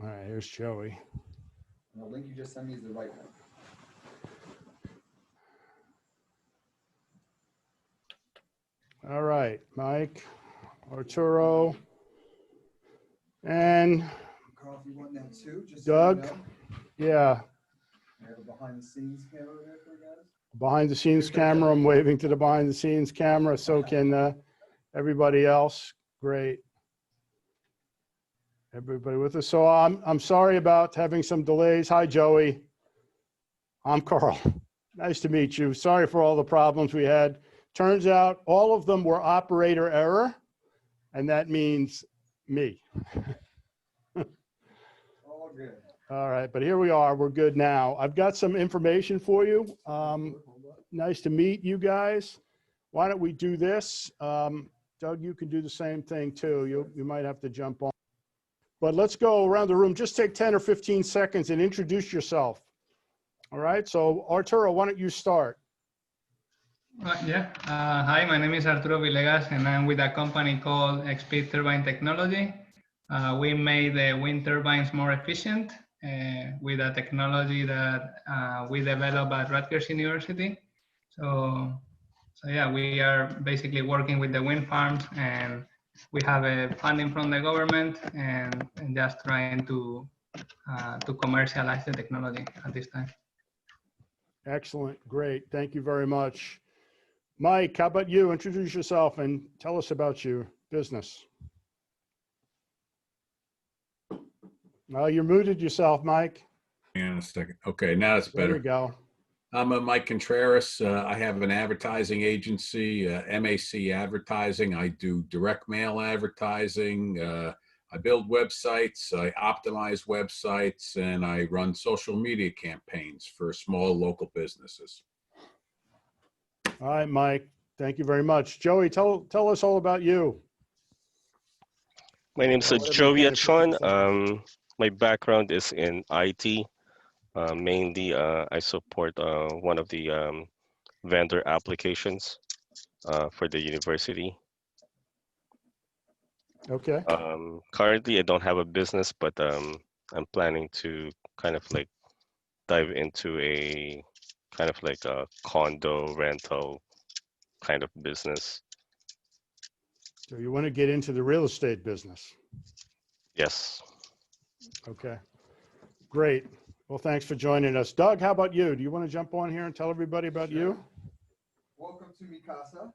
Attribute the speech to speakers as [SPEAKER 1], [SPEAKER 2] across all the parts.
[SPEAKER 1] All right, here's Joey.
[SPEAKER 2] And the link you just sent me is the right one.
[SPEAKER 1] All right, Mike, Arturo, and
[SPEAKER 2] Carl, if you want that too, just
[SPEAKER 1] Doug.
[SPEAKER 2] So you know,
[SPEAKER 1] Yeah,
[SPEAKER 2] I have a behind the scenes camera there for you guys.
[SPEAKER 1] behind the scenes camera. I'm waving to the behind the scenes camera. So can everybody else. Great. Everybody with us. So I'm sorry about having some delays. Hi, Joey. I'm Carl. Nice to meet you. Sorry for all the problems we had. Turns out all of them were operator error, and that means me.
[SPEAKER 2] All good.
[SPEAKER 1] All right, but here we are. We're good now. I've got some information for you. Nice to meet you guys. Why don't we do this? Doug, you can do the same thing too. You might have to jump on. But let's go around the room. Just take 10 or 15 seconds and introduce yourself. All right, so Arturo, why don't you start?
[SPEAKER 3] Hi, my name is Arturo Villegas, and I'm with a company called Kpis Turbine Technology. We made the wind turbines more efficient with a technology that we developed at Rutgers University. So yeah, we are basically working with the wind farms, and we have a funding from the government, and just trying to commercialize the technology at this time.
[SPEAKER 1] Excellent, great, thank you very much. Mike, how about you? Introduce yourself and tell us about your business. Well, you're muted yourself, Mike.
[SPEAKER 4] Hang on a second. Okay, now it's better.
[SPEAKER 1] There we go.
[SPEAKER 4] I'm Mike Contreras. I have an advertising agency, MAC Advertising. I do direct mail advertising. I build websites, I optimize websites, and I run social media campaigns for small local businesses.
[SPEAKER 1] All right, Mike, thank you very much. Joey, tell us all about you.
[SPEAKER 5] My name is Joey Achon. My background is in IT. Mainly, I support one of the vendor applications for the university.
[SPEAKER 1] Okay.
[SPEAKER 5] Currently, I don't have a business, but I'm planning to kind of like dive into a kind of like a condo rental kind of business.
[SPEAKER 1] So you want to get into the real estate business?
[SPEAKER 5] Yes.
[SPEAKER 1] Okay, great. Well, thanks for joining us. Doug, how about you? Do you want to jump on here and tell everybody about you?
[SPEAKER 2] Welcome to Mi Casa.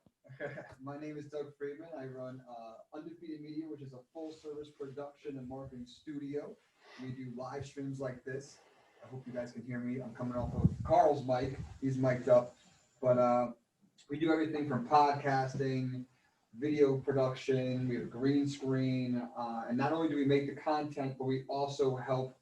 [SPEAKER 2] My name is Doug Friedman. I run Undefeated Media, which is a full-service production and marketing studio. We do live streams like this. I hope you guys can hear me. I'm coming off of Carl's mic. He's mic'd up. But we do everything from podcasting, video production. We have a green screen. And not only do we make the content, but we also help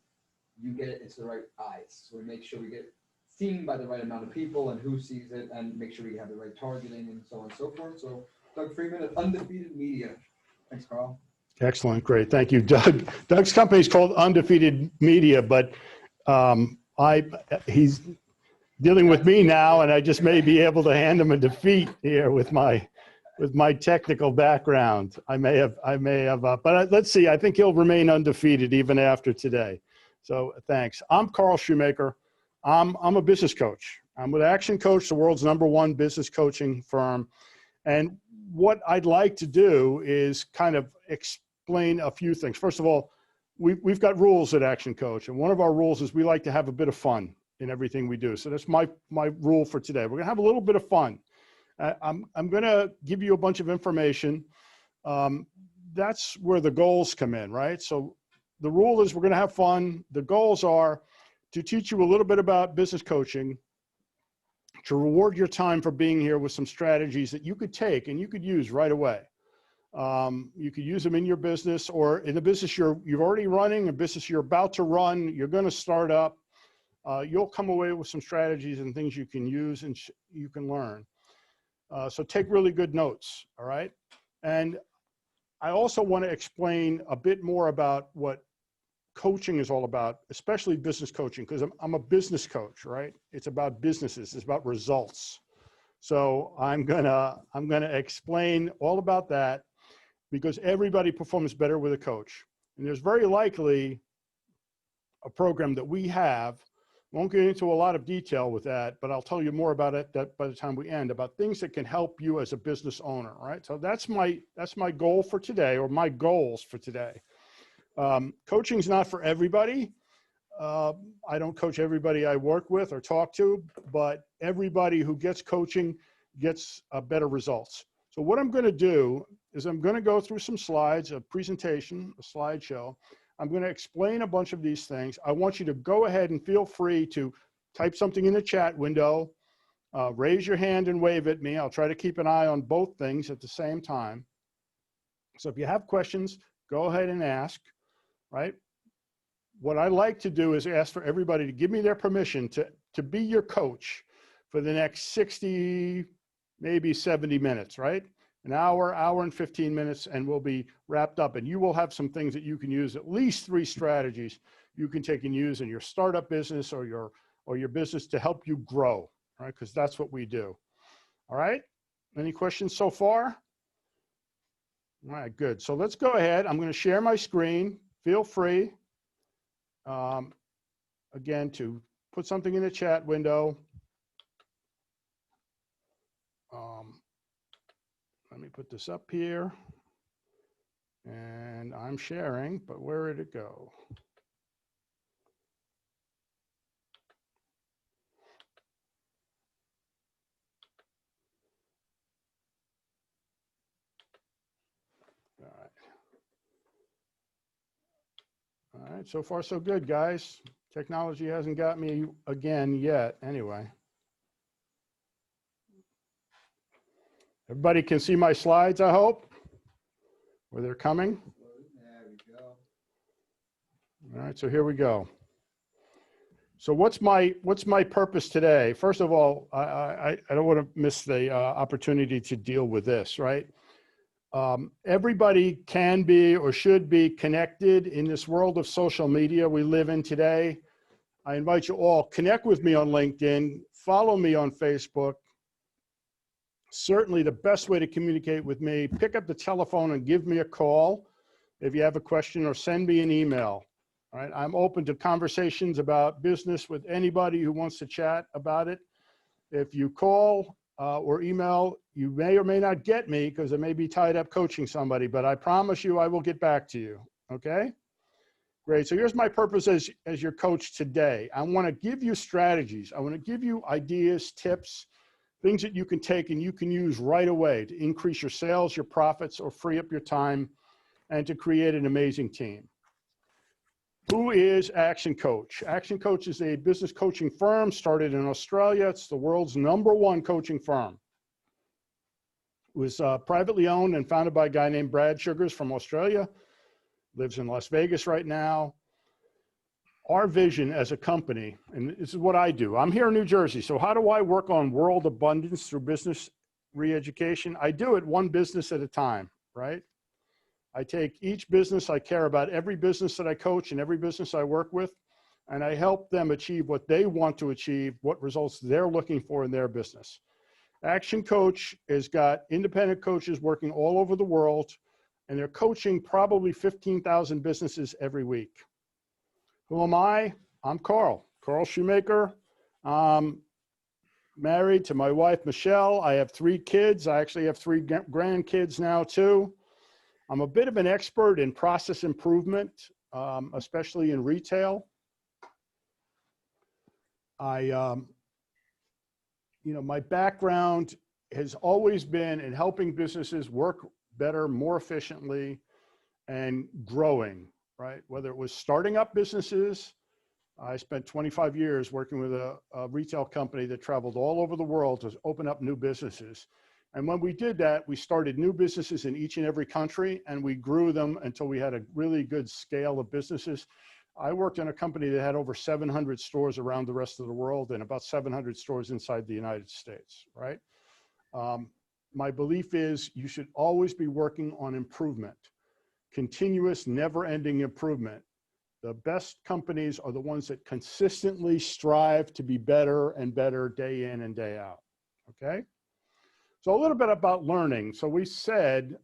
[SPEAKER 2] you get it into the right eyes. So we make sure we get seen by the right amount of people and who sees it, and make sure we have the right targeting and so on and so forth. So Doug Friedman at Undefeated Media. Thanks, Carl.
[SPEAKER 1] Excellent, great, thank you, Doug. Doug's company is called Undefeated Media, but he's dealing with me now, and I just may be able to hand him a defeat here with my technical background. I may have, but let's see. I think he'll remain undefeated even after today. So thanks. I'm Carl Shoemaker. I'm a business coach. I'm with ActionCOACH, the world's #1 business coaching firm. And what I'd like to do is kind of explain a few things. First of all, we've got rules at ActionCOACH, and one of our rules is we like to have a bit of fun in everything we do. So that's my rule for today. We're gonna have a little bit of fun. I'm gonna give you a bunch of information. That's where the goals come in, right? So the rule is we're gonna have fun. The goals are to teach you a little bit about business coaching, to reward your time for being here with some strategies that you could take and you could use right away. You could use them in your business or in the business you're already running, a business you're about to run, you're going to start up. You'll come away with some strategies and things you can use and you can learn. So take really good notes, all right? And I also want to explain a bit more about what coaching is all about, especially business coaching, because I'm a business coach, right? It's about businesses, it's about results. So I'm gonna explain all about that because everybody performs better with a coach. And there's very likely a program that we have. Won't get into a lot of detail with that, but I'll tell you more about it by the time we end, about things that can help you as a business owner, right? So that's my goal for today, or my goals for today. Coaching's not for everybody. I don't coach everybody I work with or talk to, but everybody who gets coaching gets better results. So what I'm going to do is I'm going to go through some slides, a presentation, a slideshow. I'm going to explain a bunch of these things. I want you to go ahead and feel free to type something in the chat window, raise your hand and wave at me. I'll try to keep an eye on both things at the same time. So if you have questions, go ahead and ask, right? What I like to do is ask for everybody to give me their permission to be your coach for the next 60, maybe 70 minutes, right? An hour, hour and 15 minutes, and we'll be wrapped up. And you will have some things that you can use, at least 3 strategies you can take and use in your startup business or your business to help you grow, right? Because that's what we do. All right? Any questions so far? All right, good. So let's go ahead. I'm going to share my screen. Feel free, again, to put something in the chat window. Let me put this up here. And I'm sharing, but where did it go? All right. All right, so far so good, guys. Technology hasn't got me again yet, anyway. Everybody can see my slides, I hope, where they're coming.
[SPEAKER 2] There we go.
[SPEAKER 1] All right, so here we go. So what's my purpose today? First of all, I don't want to miss the opportunity to deal with this, right? Everybody can be or should be connected in this world of social media we live in today. I invite you all, connect with me on LinkedIn, follow me on Facebook. Certainly the best way to communicate with me, pick up the telephone and give me a call if you have a question, or send me an email. All right, I'm open to conversations about business with anybody who wants to chat about it. If you call or email, you may or may not get me because I may be tied up coaching somebody, but I promise you I will get back to you, okay? Great, so here's my purpose as your coach today. I wanna give you strategies. I wanna give you ideas, tips, things that you can take and you can use right away to increase your sales, your profits, or free up your time, and to create an amazing team. Who is ActionCOACH? ActionCOACH is a business coaching firm started in Australia. It's the world's #1 coaching firm. It was privately owned and founded by a guy named Brad Sugars from Australia. Lives in Las Vegas right now. Our vision as a company, and this is what I do. I'm here in New Jersey, so how do I work on world abundance through business re-education? I do it one business at a time, right? I take each business, I care about every business that I coach and every business I work with, and I help them achieve what they want to achieve, what results they're looking for in their business. ActionCOACH has got independent coaches working all over the world, and they're coaching probably 15,000 businesses every week. Who am I? I'm Carl Shoemaker. I'm married to my wife, Michelle. I have 3 kids. I actually have 3 grandkids now too. I'm a bit of an expert in process improvement, especially in retail. My background has always been in helping businesses work better, more efficiently, and growing, right? Whether it was starting up businesses, I spent 25 years working with a retail company that traveled all over the world to open up new businesses. And when we did that, we started new businesses in each and every country, and we grew them until we had a really good scale of businesses. I worked in a company that had over 700 stores around the rest of the world and about 700 stores inside the United States, right? My belief is you should always be working on improvement, continuous, never-ending improvement. The best companies are the ones that consistently strive to be better and better day in and day out, okay? So a little bit about learning. So we said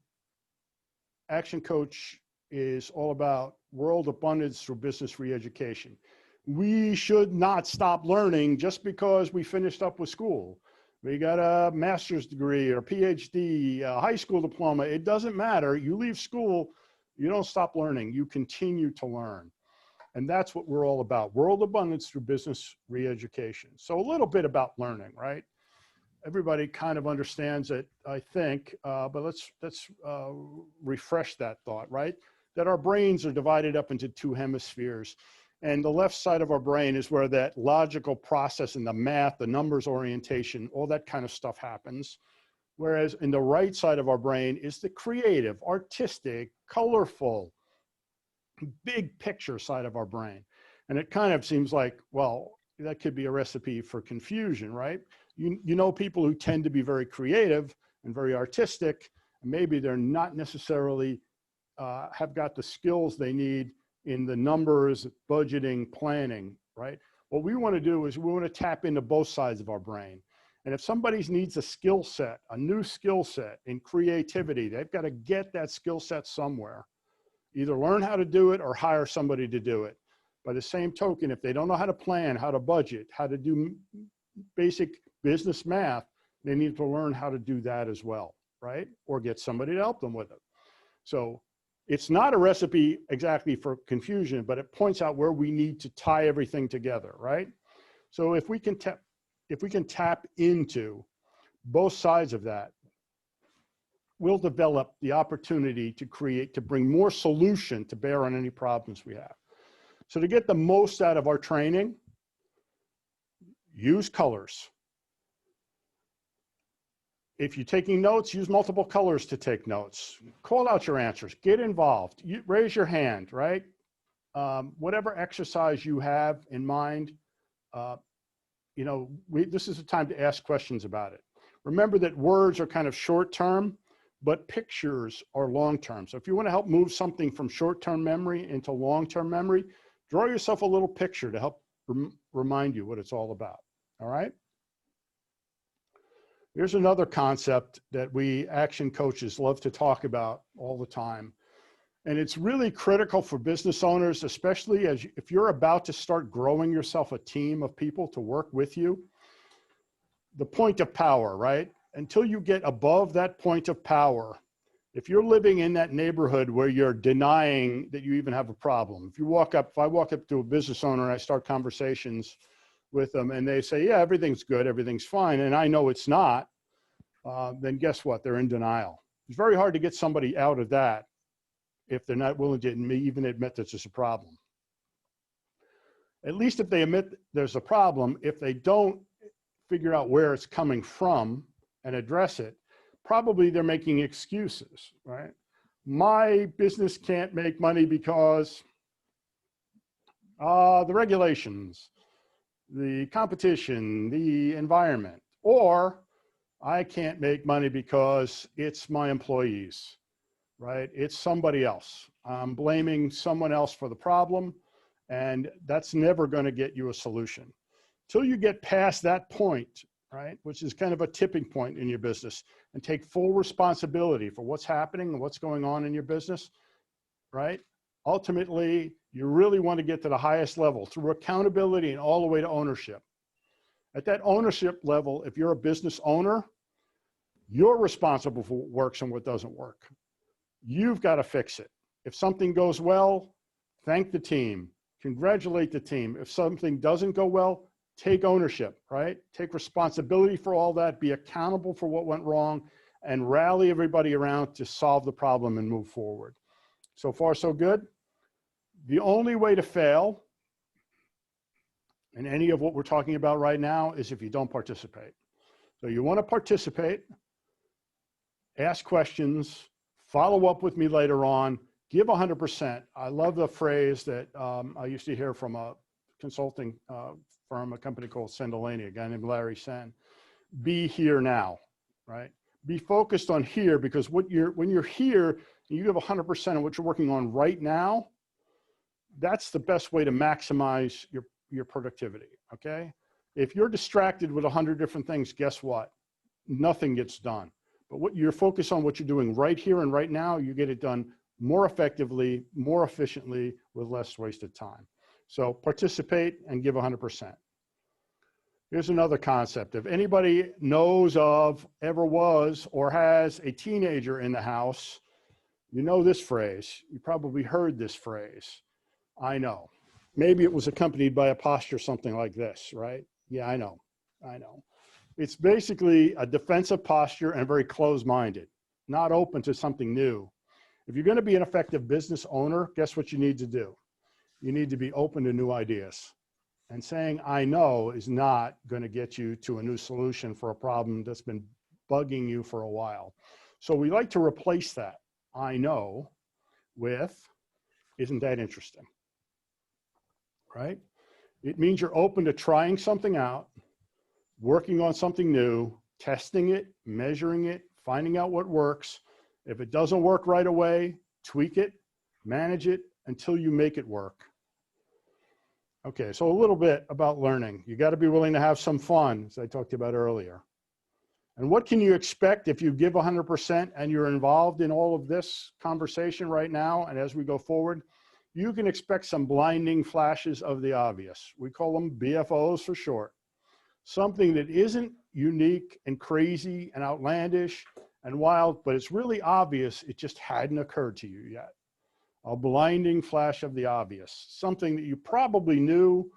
[SPEAKER 1] ActionCOACH is all about world abundance through business re-education. We should not stop learning just because we finished up with school. We got a master's degree or PhD, a high school diploma. It doesn't matter. You leave school, you don't stop learning. You continue to learn. And that's what we're all about. World abundance through business re-education. So a little bit about learning, right? Everybody kind of understands it, I think, but let's refresh that thought, right? That our brains are divided up into two hemispheres. And the left side of our brain is where that logical process and the math, the numbers orientation, all that kind of stuff happens. Whereas in the right side of our brain is the creative, artistic, colorful, big picture side of our brain. And it kind of seems like, well, that could be a recipe for confusion, right? You know people who tend to be very creative and very artistic, and maybe they're not necessarily have got the skills they need in the numbers, budgeting, planning, right? What we want to do is we want to tap into both sides of our brain. And if somebody needs a skill set, a new skill set in creativity, they've got to get that skill set somewhere. Either learn how to do it or hire somebody to do it. By the same token, if they don't know how to plan, how to budget, how to do basic business math, they need to learn how to do that as well, right? Or get somebody to help them with it. So it's not a recipe exactly for confusion, but it points out where we need to tie everything together, right? So if we can tap into both sides of that, we'll develop the opportunity to bring more solution to bear on any problems we have. So to get the most out of our training, use colors. If you're taking notes, use multiple colors to take notes. Call out your answers, get involved, raise your hand, right? Whatever exercise you have in mind, this is the time to ask questions about it. Remember that words are kind of short-term, but pictures are long-term. So if you want to help move something from short-term memory into long-term memory, draw yourself a little picture to help remind you what it's all about, all right? Here's another concept that we action coaches love to talk about all the time. And it's really critical for business owners, especially if you're about to start growing yourself a team of people to work with you. The point of power, right? Until you get above that point of power, if you're living in that neighborhood where you're denying that you even have a problem, if I walk up to a business owner and I start conversations with them and they say, yeah, everything's good, everything's fine, and I know it's not, then guess what? They're in denial. It's very hard to get somebody out of that if they're not willing to even admit that there's a problem. At least if they admit there's a problem, if they don't figure out where it's coming from and address it, probably they're making excuses, right? My business can't make money because the regulations, the competition, the environment, or I can't make money because it's my employees, right? It's somebody else. I'm blaming someone else for the problem, and that's never going to get you a solution. Till you get past that point, right, which is kind of a tipping point in your business, and take full responsibility for what's happening and what's going on in your business, right? Ultimately, you really want to get to the highest level through accountability and all the way to ownership. At that ownership level, if you're a business owner, you're responsible for what works and what doesn't work. You've got to fix it. If something goes well, thank the team, congratulate the team. If something doesn't go well, take ownership, right? Take responsibility for all that, be accountable for what went wrong, and rally everybody around to solve the problem and move forward. So far, so good. The only way to fail in any of what we're talking about right now is if you don't participate. So you want to participate, ask questions, follow up with me later on, give 100%. I love the phrase that I used to hear from a consulting firm, a company called Sendelani, a guy named Larry Sen. Be here now, right? Be focused on here, because when you're here, you give 100% on what you're working on right now, that's the best way to maximize your productivity, okay? If you're distracted with 100 different things, guess what? Nothing gets done. But what you're focused on, what you're doing right here and right now, you get it done more effectively, more efficiently, with less wasted time. So participate and give 100%. Here's another concept. If anybody knows of, ever was, or has a teenager in the house, you know this phrase. You probably heard this phrase. I know. Maybe it was accompanied by a posture, something like this, right? Yeah, I know. I know. It's basically a defensive posture and very closed-minded, not open to something new. If you're going to be an effective business owner, guess what you need to do? You need to be open to new ideas. And saying, I know, is not going to get you to a new solution for a problem that's been bugging you for a while. So we like to replace that, I know, with, isn't that interesting? Right? It means you're open to trying something out, working on something new, testing it, measuring it, finding out what works. If it doesn't work right away, tweak it, manage it until you make it work. Okay, so a little bit about learning. You got to be willing to have some fun, as I talked about earlier. And what can you expect if you give 100% and you're involved in all of this conversation right now and as we go forward? You can expect some blinding flashes of the obvious. We call them BFOs for short. Something that isn't unique and crazy and outlandish and wild, but it's really obvious. It just hadn't occurred to you yet. A blinding flash of the obvious, something that you probably knew,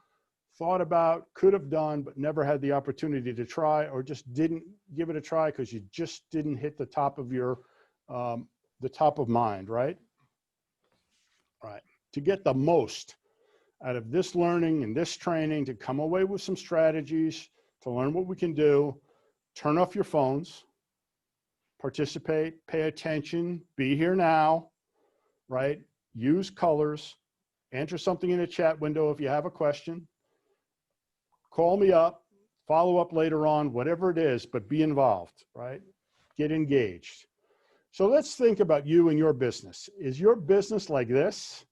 [SPEAKER 1] thought about, could have done, but never had the opportunity to try, or just didn't give it a try because you just didn't hit the top of your, the top of mind, right? Right. To get the most out of this learning and this training, to come away with some strategies, to learn what we can do, turn off your phones, participate, pay attention, be here now, right? Use colors, enter something in the chat window if you have a question, call me up, follow up later on, whatever it is, but be involved, right? Get engaged. So let's think about you and your business. Is your business like this,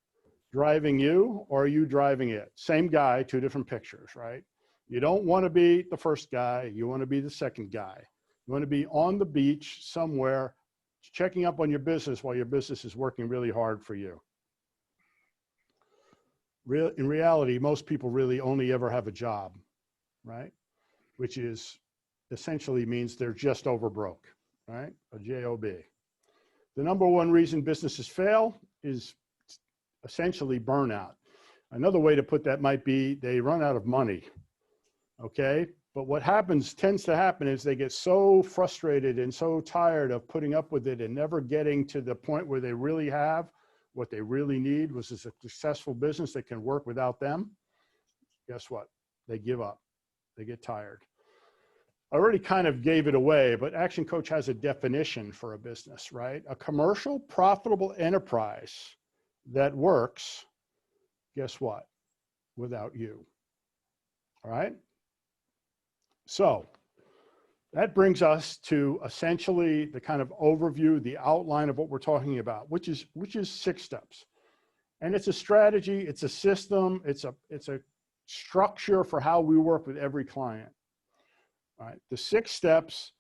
[SPEAKER 1] driving you, or are you driving it? Same guy, two different pictures, right? You don't want to be the first guy, you want to be the second guy. You want to be on the beach somewhere, checking up on your business while your business is working really hard for you. In reality, most people really only ever have a job, right? Which is essentially means they're just over broke, right? A job. The number one reason businesses fail is essentially burnout. Another way to put that might be they run out of money, okay? But what tends to happen is they get so frustrated and so tired of putting up with it and never getting to the point where they really have what they really need, was a successful business that can work without them. Guess what? They give up. They get tired. I already kind of gave it away, but ActionCOACH has a definition for a business, right? A commercial, profitable enterprise that works, guess what? Without you. All right? So that brings us to essentially the kind of overview, the outline of what we're talking about, which is 6 steps. And it's a strategy, it's a system, it's a structure for how we work with every client. All right, the 6 steps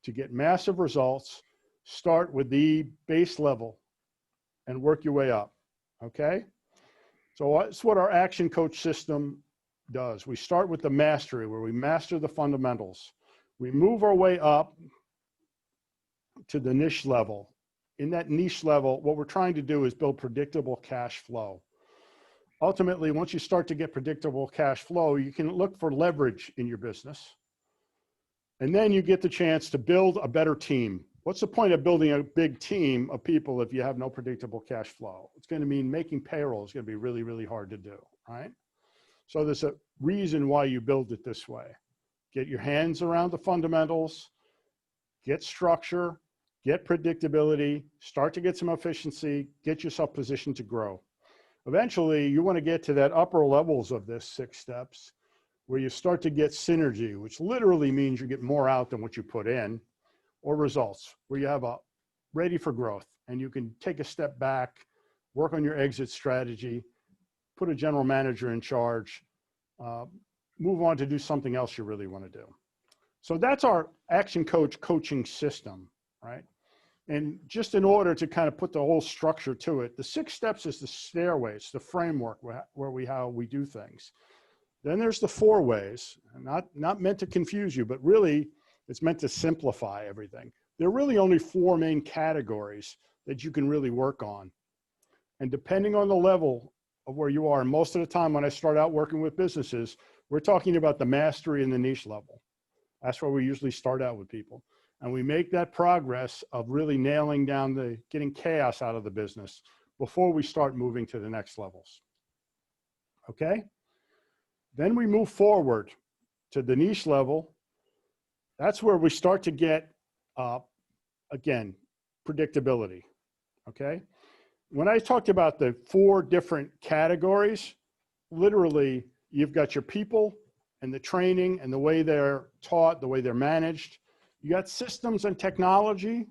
[SPEAKER 1] to get massive results. Start with the base level and work your way up, okay? So that's what our ActionCOACH system does. We start with the mastery, where we master the fundamentals. We move our way up to the niche level. In that niche level, what we're trying to do is build predictable cash flow. Ultimately, once you start to get predictable cash flow, you can look for leverage in your business. And then you get the chance to build a better team. What's the point of building a big team of people if you have no predictable cash flow? It's going to mean making payroll is going to be really, really hard to do, right? So there's a reason why you build it this way. Get your hands around the fundamentals, get structure, get predictability, start to get some efficiency, get yourself positioned to grow. Eventually, you want to get to that upper levels of this 6 steps where you start to get synergy, which literally means you get more out than what you put in, or results, where you have a ready for growth and you can take a step back, work on your exit strategy, put a general manager in charge, move on to do something else you really want to do. So that's our ActionCOACH coaching system, right? And just in order to kind of put the whole structure to it, the 6 steps is the stairway, it's the framework how we do things. Then there's the 4 ways, not meant to confuse you, but really it's meant to simplify everything. There are really only 4 main categories that you can really work on. And depending on the level of where you are, and most of the time when I start out working with businesses, we're talking about the mastery and the niche level. That's where we usually start out with people. And we make that progress of really nailing down getting chaos out of the business before we start moving to the next levels. Okay? Then we move forward to the niche level. That's where we start to get, again, predictability. Okay? When I talked about the 4 different categories, literally, you've got your people and the training and the way they're taught, the way they're managed. You got systems and technology.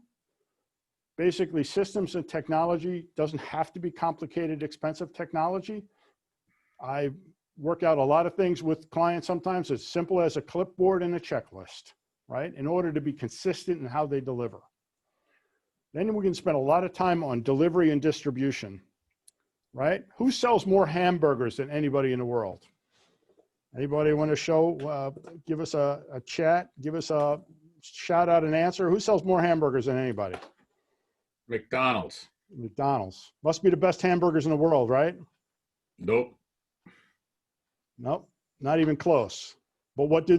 [SPEAKER 1] Basically, systems and technology doesn't have to be complicated, expensive technology. I work out a lot of things with clients sometimes as simple as a clipboard and a checklist, right? In order to be consistent in how they deliver. Then we can spend a lot of time on delivery and distribution, right? Who sells more hamburgers than anybody in the world? Anybody want to show, give us a chat, give us a shout out an answer. Who sells more hamburgers than anybody?
[SPEAKER 4] McDonald's.
[SPEAKER 1] McDonald's. Must be the best hamburgers in the world, right?
[SPEAKER 4] Nope.
[SPEAKER 1] Nope, not even close. But what do?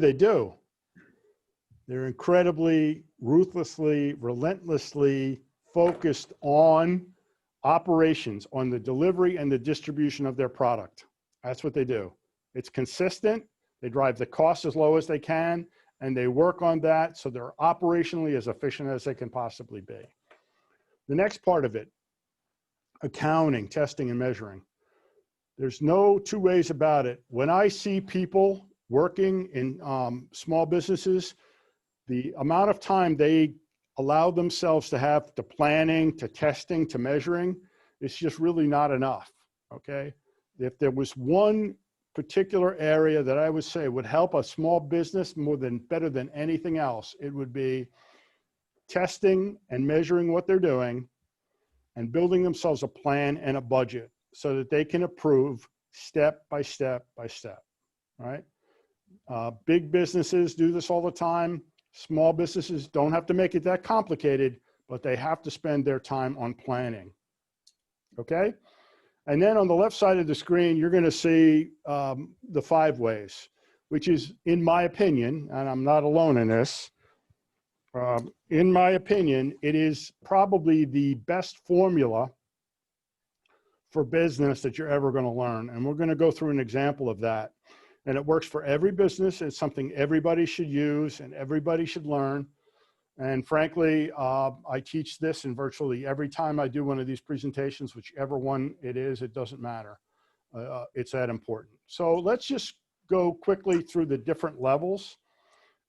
[SPEAKER 1] They're incredibly, ruthlessly, relentlessly focused on operations, on the delivery and the distribution of their product. That's what they do. It's consistent. They drive the cost as low as they can, and they work on that so they're operationally as efficient as they can possibly be. The next part of it, accounting, testing, and measuring. There's no 2 ways about it. When I see people working in small businesses, the amount of time they allow themselves to have to planning, to testing, to measuring, it's just really not enough, okay? If there was one particular area that I would say would help a small business better than anything else, it would be testing and measuring what they're doing and building themselves a plan and a budget so that they can approve step by step by step, right? Big businesses do this all the time. Small businesses don't have to make it that complicated, but they have to spend their time on planning, okay? And then on the left side of the screen, you're going to see the 5 ways, which is, in my opinion, and I'm not alone in this, in my opinion, it is probably the best formula for business that you're ever going to learn. And we're going to go through an example of that. And it works for every business. It's something everybody should use and everybody should learn. And frankly, I teach this in virtually every time I do one of these presentations, whichever one it is, it doesn't matter. It's that important. So let's just go quickly through the different levels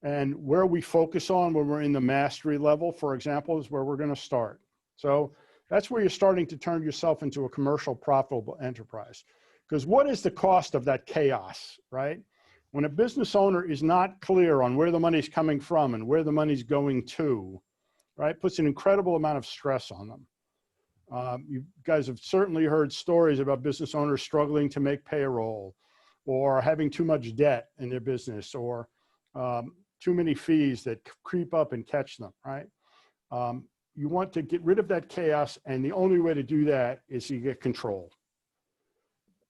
[SPEAKER 1] and where we focus on when we're in the mastery level, for example, is where we're going to start. So that's where you're starting to turn yourself into a commercial profitable enterprise. Because what is the cost of that chaos, right? When a business owner is not clear on where the money's coming from and where the money's going to, right, puts an incredible amount of stress on them. You guys have certainly heard stories about business owners struggling to make payroll or having too much debt in their business or too many fees that creep up and catch them, right? You want to get rid of that chaos, and the only way to do that is you get control.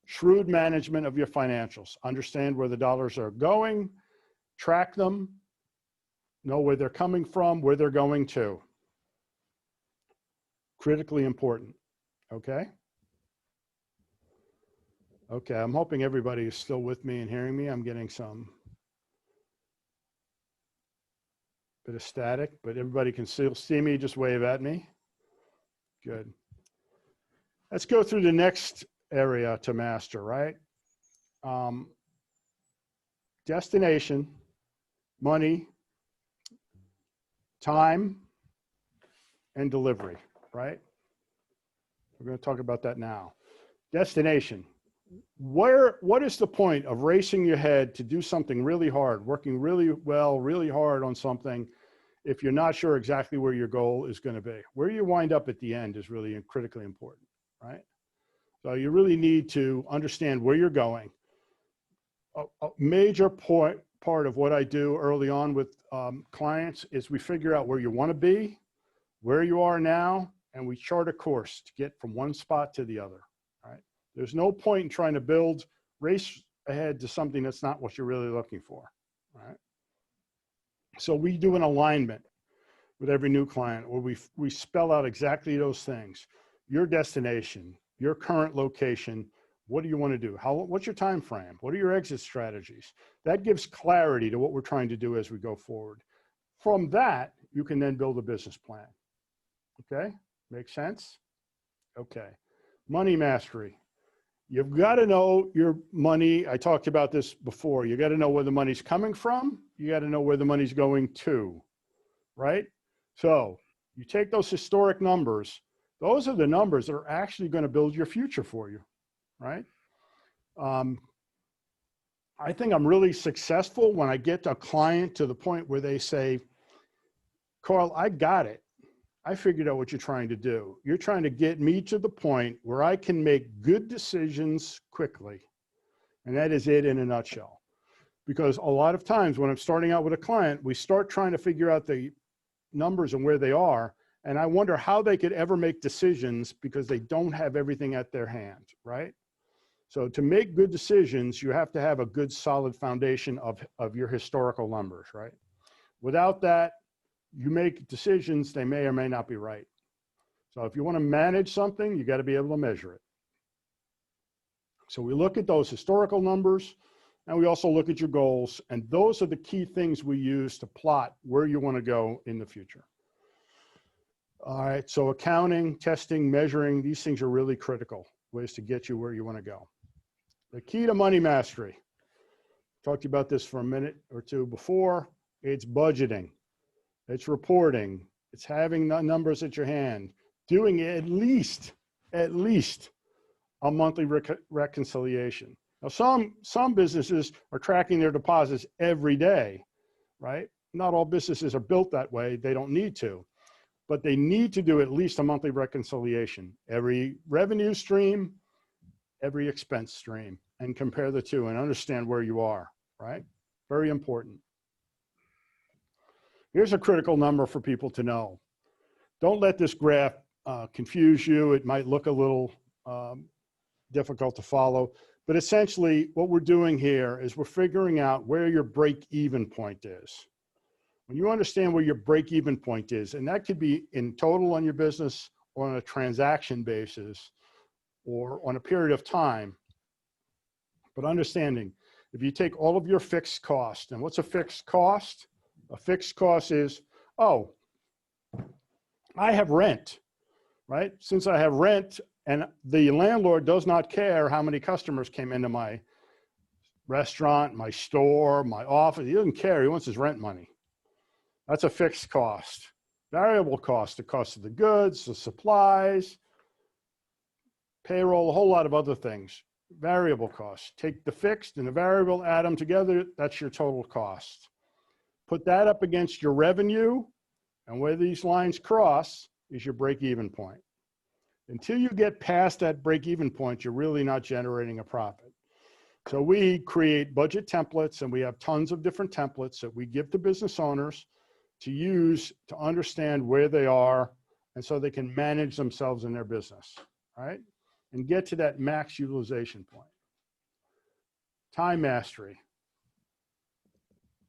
[SPEAKER 1] Shrewd management of your financials. Understand where the dollars are going, track them, know where they're coming from, where they're going to. Critically important, okay? Okay, I'm hoping everybody is still with me and hearing me. I'm getting some bit of static, but everybody can still see me. Just wave at me. Good. Let's go through the next area to master, right? Destination, money, time, and delivery, right? We're going to talk about that now. Destination. What is the point of racing your head to do something really hard, working really well, really hard on something, if you're not sure exactly where your goal is going to be. Where you wind up at the end is really critically important, right? So you really need to understand where you're going. A major part of what I do early on with clients is we figure out where you want to be, where you are now, and we chart a course to get from one spot to the other, right? There's no point in trying to race ahead to something that's not what you're really looking for, right? So we do an alignment with every new client where we spell out exactly those things. Your destination, your current location, what do you want to do? What's your time frame? What are your exit strategies? That gives clarity to what we're trying to do as we go forward. From that, you can then build a business plan. Okay, makes sense? Okay, money mastery. You've got to know your money. I talked about this before. You got to know where the money's coming from. You got to know where the money's going to, right? So you take those historic numbers. Those are the numbers that are actually going to build your future for you, right? I think I'm really successful when I get a client to the point where they say, Carl, I got it. I figured out what you're trying to do. You're trying to get me to the point where I can make good decisions quickly. And that is it in a nutshell. Because a lot of times when I'm starting out with a client, we start trying to figure out the numbers and where they are. And I wonder how they could ever make decisions because they don't have everything at their hand, right? So to make good decisions, you have to have a good solid foundation of your historical numbers, right? Without that, you make decisions, they may or may not be right. So if you want to manage something, you got to be able to measure it. So we look at those historical numbers and we also look at your goals. And those are the key things we use to plot where you want to go in the future. All right, so accounting, testing, measuring, these things are really critical ways to get you where you want to go. The key to money mastery, talked about this for a minute or two before, it's budgeting. It's reporting. It's having the numbers at your hand, doing at least a monthly reconciliation. Now, some businesses are tracking their deposits every day, right? Not all businesses are built that way. They don't need to, but they need to do at least a monthly reconciliation. Every revenue stream, every expense stream, and compare the two and understand where you are, right? Very important. Here's a critical number for people to know. Don't let this graph confuse you. It might look a little difficult to follow, but essentially what we're doing here is we're figuring out where your break-even point is. When you understand where your break-even point is, and that could be in total on your business or on a transaction basis or on a period of time, but understanding if you take all of your fixed cost, and what's a fixed cost? A fixed cost is, oh, I have rent, right? Since I have rent and the landlord does not care how many customers came into my restaurant, my store, my office, he doesn't care, he wants his rent money. That's a fixed cost. Variable cost, the cost of the goods, the supplies, payroll, a whole lot of other things. Variable cost. Take the fixed and the variable, add them together, that's your total cost. Put that up against your revenue, and where these lines cross is your break-even point. Until you get past that break-even point, you're really not generating a profit. So we create budget templates, and we have tons of different templates that we give to business owners to use to understand where they are, and so they can manage themselves in their business, right? And get to that max utilization point. Time mastery.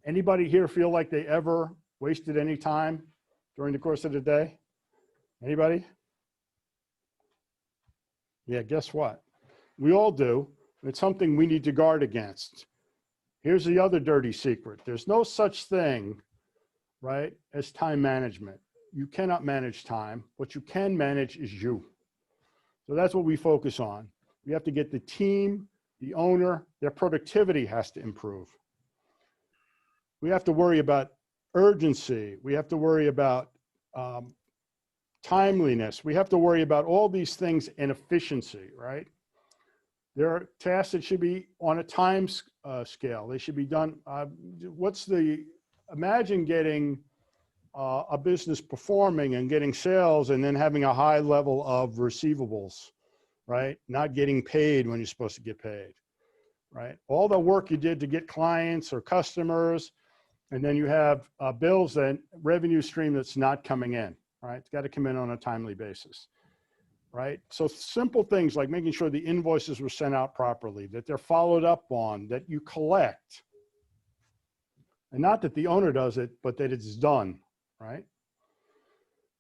[SPEAKER 1] Anybody here feel like they ever wasted any time during the course of the day? Anybody? Yeah, guess what? We all do. It's something we need to guard against. Here's the other dirty secret. There's no such thing, right, as time management. You cannot manage time. What you can manage is you. So that's what we focus on. We have to get the team, the owner, their productivity has to improve. We have to worry about urgency. We have to worry about timeliness. We have to worry about all these things in efficiency, right? There are tasks that should be on a time scale. They should be done. Imagine getting a business performing and getting sales and then having a high level of receivables, right? Not getting paid when you're supposed to get paid, right? All the work you did to get clients or customers, and then you have bills and revenue stream that's not coming in, right? It's got to come in on a timely basis, right? So simple things like making sure the invoices were sent out properly, that they're followed up on, that you collect. And not that the owner does it, but that it's done, right?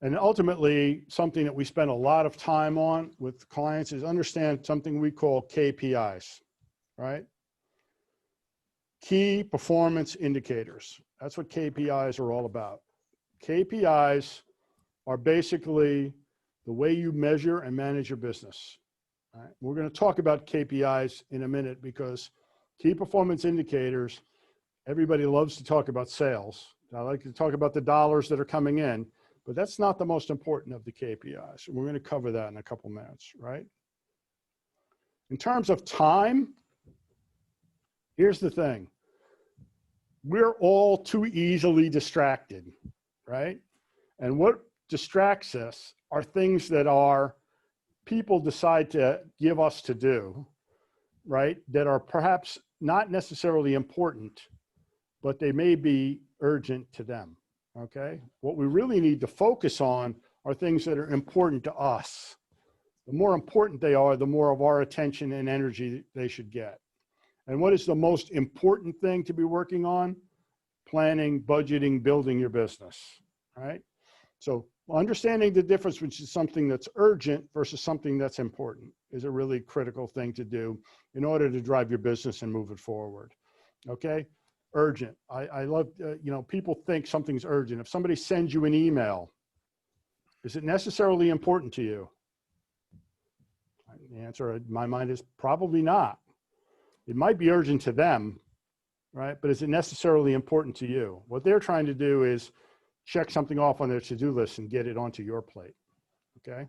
[SPEAKER 1] And ultimately, something that we spend a lot of time on with clients is understand something we call KPIs, right? Key performance indicators. That's what KPIs are all about. KPIs are basically the way you measure and manage your business. All right? We're going to talk about KPIs in a minute because key performance indicators, everybody loves to talk about sales. I like to talk about the dollars that are coming in, but that's not the most important of the KPIs. We're going to cover that in a couple minutes, right? In terms of time, here's the thing. We're all too easily distracted, right? And what distracts us are things that are people decide to give us to do, right? That are perhaps not necessarily important, but they may be urgent to them, okay? What we really need to focus on are things that are important to us. The more important they are, the more of our attention and energy they should get. And what is the most important thing to be working on? Planning, budgeting, building your business, right? So understanding the difference between something that's urgent versus something that's important is a really critical thing to do in order to drive your business and move it forward, okay? Urgent. I love, people think something's urgent. If somebody sends you an email, is it necessarily important to you? The answer in my mind is probably not. It might be urgent to them, right? But is it necessarily important to you? What they're trying to do is check something off on their to-do list and get it onto your plate, okay?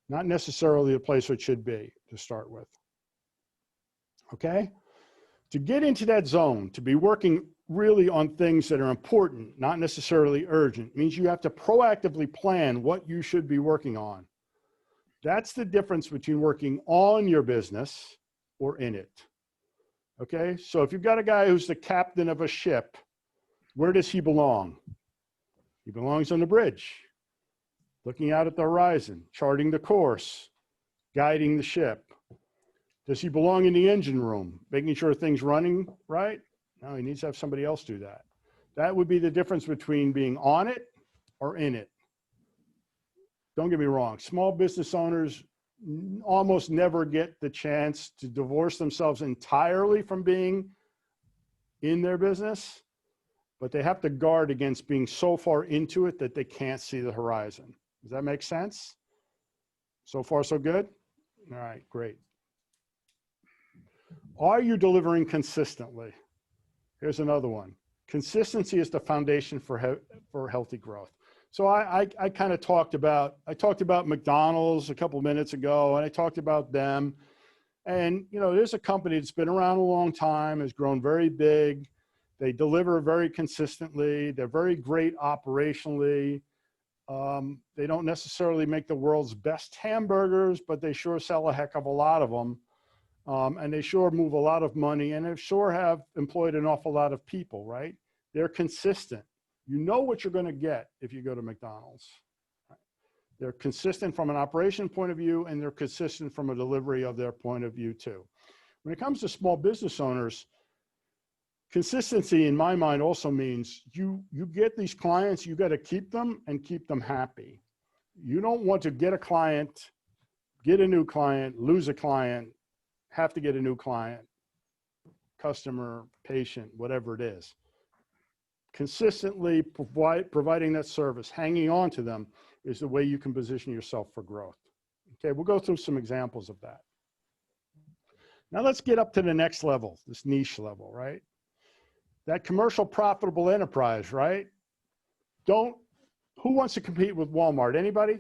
[SPEAKER 1] Not necessarily the place it should be to start with, okay? To get into that zone, to be working really on things that are important, not necessarily urgent, means you have to proactively plan what you should be working on. That's the difference between working on your business or in it. Okay, so if you've got a guy who's the captain of a ship, where does he belong? He belongs on the bridge, looking out at the horizon, charting the course, guiding the ship. Does he belong in the engine room, making sure things running right? No, he needs to have somebody else do that. That would be the difference between being on it or in it. Don't get me wrong, small business owners almost never get the chance to divorce themselves entirely from being in their business, but they have to guard against being so far into it that they can't see the horizon. Does that make sense? So far, so good? All right, great. Are you delivering consistently? Here's another one. Consistency is the foundation for healthy growth. So I kind of talked about McDonald's a couple minutes ago, and I talked about them. And, there's a company that's been around a long time, has grown very big. They deliver very consistently. They're very great operationally. They don't necessarily make the world's best hamburgers, but they sure sell a heck of a lot of them. And they sure move a lot of money, and they sure have employed an awful lot of people, right? They're consistent. You know what you're going to get if you go to McDonald's. They're consistent from an operation point of view, and they're consistent from a delivery of their point of view too. When it comes to small business owners, consistency in my mind also means you get these clients, you got to keep them and keep them happy. You don't want to get a client, get a new client, lose a client, have to get a new client, customer, patient, whatever it is. Consistently providing that service, hanging on to them is the way you can position yourself for growth. Okay, we'll go through some examples of that. Now let's get up to the next level, this niche level, right? That commercial profitable enterprise, right? Who wants to compete with Walmart? Anybody?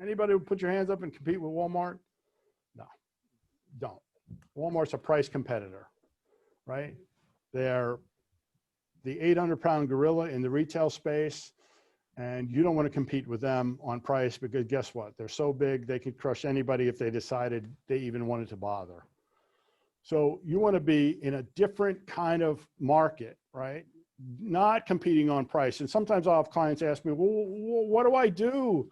[SPEAKER 1] Anybody would put your hands up and compete with Walmart? No, don't. Walmart's a price competitor, right? They're the 800-pound gorilla in the retail space. And you don't want to compete with them on price because guess what? They're so big, they could crush anybody if they decided they even wanted to bother. So you want to be in a different kind of market, right? Not competing on price. And sometimes I'll have clients ask me, well, what do I do?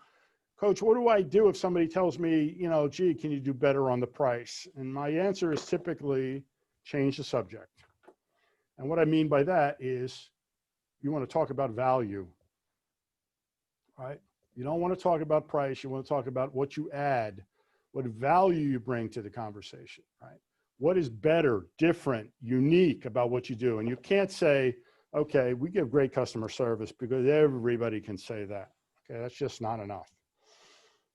[SPEAKER 1] Coach, what do I do if somebody tells me, you know, gee, can you do better on the price? And my answer is typically change the subject. And what I mean by that is you want to talk about value, right? You don't want to talk about price. You want to talk about what you add, what value you bring to the conversation, right? What is better, different, unique about what you do? And you can't say, okay, we give great customer service because everybody can say that. Okay, that's just not enough.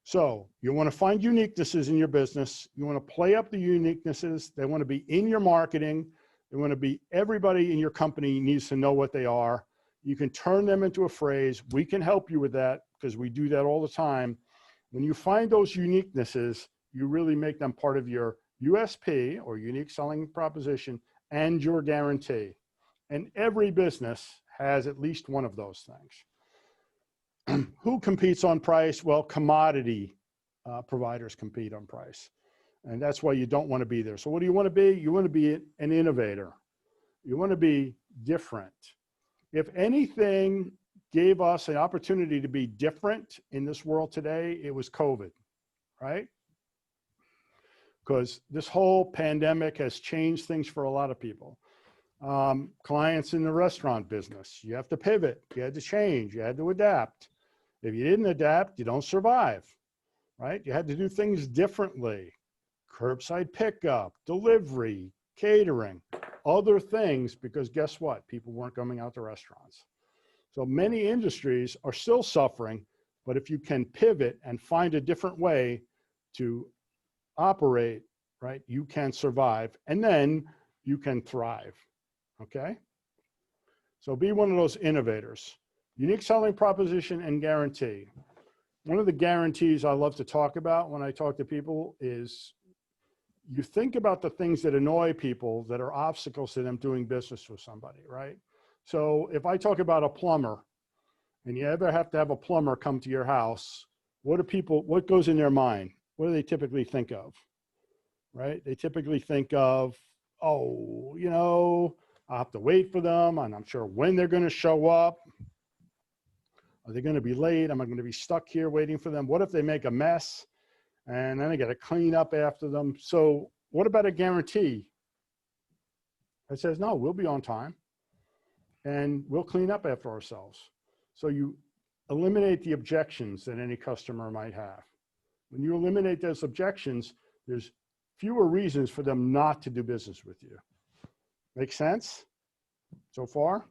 [SPEAKER 1] So you want to find uniquenesses in your business. You want to play up the uniquenesses. They want to be in your marketing. They want to be, everybody in your company needs to know what they are. You can turn them into a phrase. We can help you with that because we do that all the time. When you find those uniquenesses, you really make them part of your USP or unique selling proposition and your guarantee. And every business has at least one of those things. Who competes on price? Well, commodity providers compete on price. And that's why you don't want to be there. So what do you want to be? You want to be an innovator. You want to be different. If anything gave us an opportunity to be different in this world today, it was COVID, right? Because this whole pandemic has changed things for a lot of people. Clients in the restaurant business, you have to pivot, you had to change, you had to adapt. If you didn't adapt, you don't survive, right? You had to do things differently. Curbside pickup, delivery, catering, other things, because guess what? People weren't coming out to restaurants. So many industries are still suffering, but if you can pivot and find a different way to operate, right, you can survive and then you can thrive, okay? So be one of those innovators. Unique selling proposition and guarantee. One of the guarantees I love to talk about when I talk to people is you think about the things that annoy people that are obstacles to them doing business with somebody, right? So if I talk about a plumber and you ever have to have a plumber come to your house, what goes in their mind? What do they typically think of, right? They typically think of, oh, you know, I'll have to wait for them. And I'm sure when they're going to show up. Are they going to be late? Am I going to be stuck here waiting for them? What if they make a mess and then I got to clean up after them? So what about a guarantee that says, no, we'll be on time and we'll clean up after ourselves? So you eliminate the objections that any customer might have. When you eliminate those objections, there's fewer reasons for them not to do business with you. Make sense so far?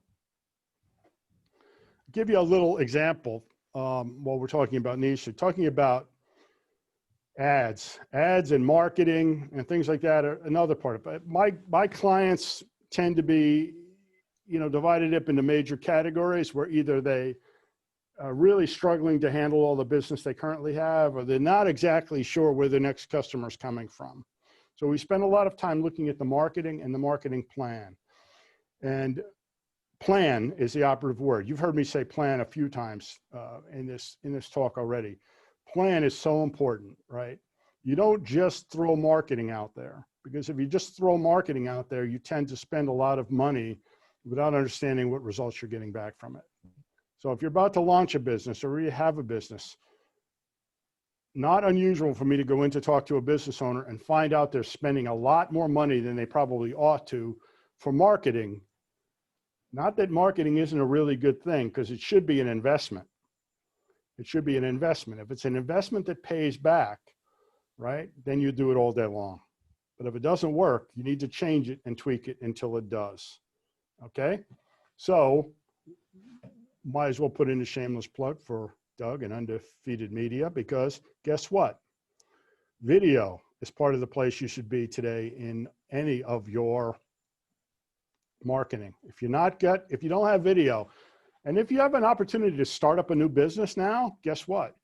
[SPEAKER 1] Give you a little example while we're talking about niche. Talking about ads and marketing and things like that are another part of it. My clients tend to be, you know, divided up into major categories where either they are really struggling to handle all the business they currently have, or they're not exactly sure where the next customer is coming from. So we spend a lot of time looking at the marketing and the marketing plan. And plan is the operative word. You've heard me say plan a few times in this talk already. Plan is so important, right? You don't just throw marketing out there, because if you just throw marketing out there, you tend to spend a lot of money without understanding what results you're getting back from it. So if you're about to launch a business or you have a business, not unusual for me to go in to talk to a business owner and find out they're spending a lot more money than they probably ought to for marketing. Not that marketing isn't a really good thing, because it should be an investment. It should be an investment. If it's an investment that pays back, right, then you do it all day long. But if it doesn't work, you need to change it and tweak it until it does. Okay? So might as well put in a shameless plug for Doug and Undefeated Media, because guess what? Video is part of the place you should be today in any of your marketing. If you don't have video, and if you have an opportunity to start up a new business now, guess what?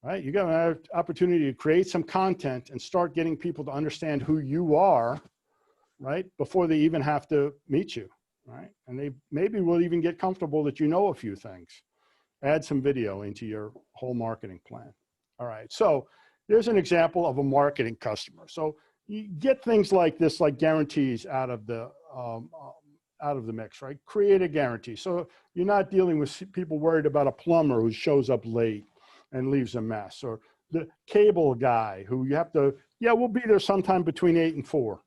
[SPEAKER 1] Right? You got an opportunity to create some content and start getting people to understand who you are, right? Before they even have to meet you, right? And they maybe will even get comfortable that you know a few things. Add some video into your whole marketing plan. All right, so here's an example of a marketing customer. So you get things like this, like guarantees out of the mix, right? Create a guarantee. So you're not dealing with people worried about a plumber who shows up late and leaves a mess, or the cable guy who you have to, yeah, we'll be there sometime between 8 and 4.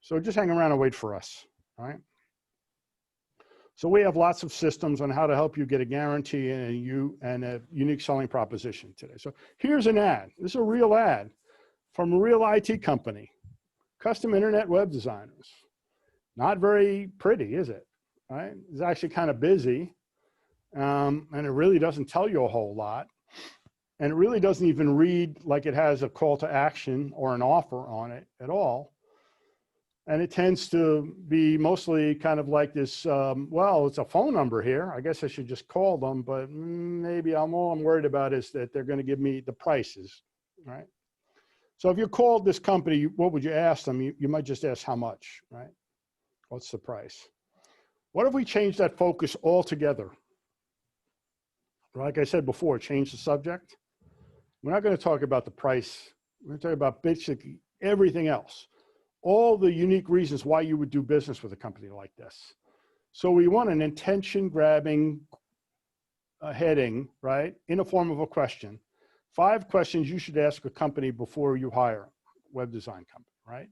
[SPEAKER 1] So just hang around and wait for us, all right? So we have lots of systems on how to help you get a guarantee and a unique selling proposition today. So here's an ad. This is a real ad from a real IT company, custom internet web designers. Not very pretty, is it? Right? It's actually kind of busy, and it really doesn't tell you a whole lot. And it really doesn't even read like it has a call to action or an offer on it at all. And it tends to be mostly kind of like this, well, it's a phone number here. I guess I should just call them, but maybe all I'm worried about is that they're going to give me the prices, right? So if you called this company, what would you ask them? You might just ask how much, right? What's the price? What if we change that focus altogether? Like I said before, change the subject. We're not going to talk about the price. We're going to talk about basically everything else. All the unique reasons why you would do business with a company like this. So we want an attention-grabbing heading, right, in the form of a question. 5 questions you should ask a company before you hire a web design company, right?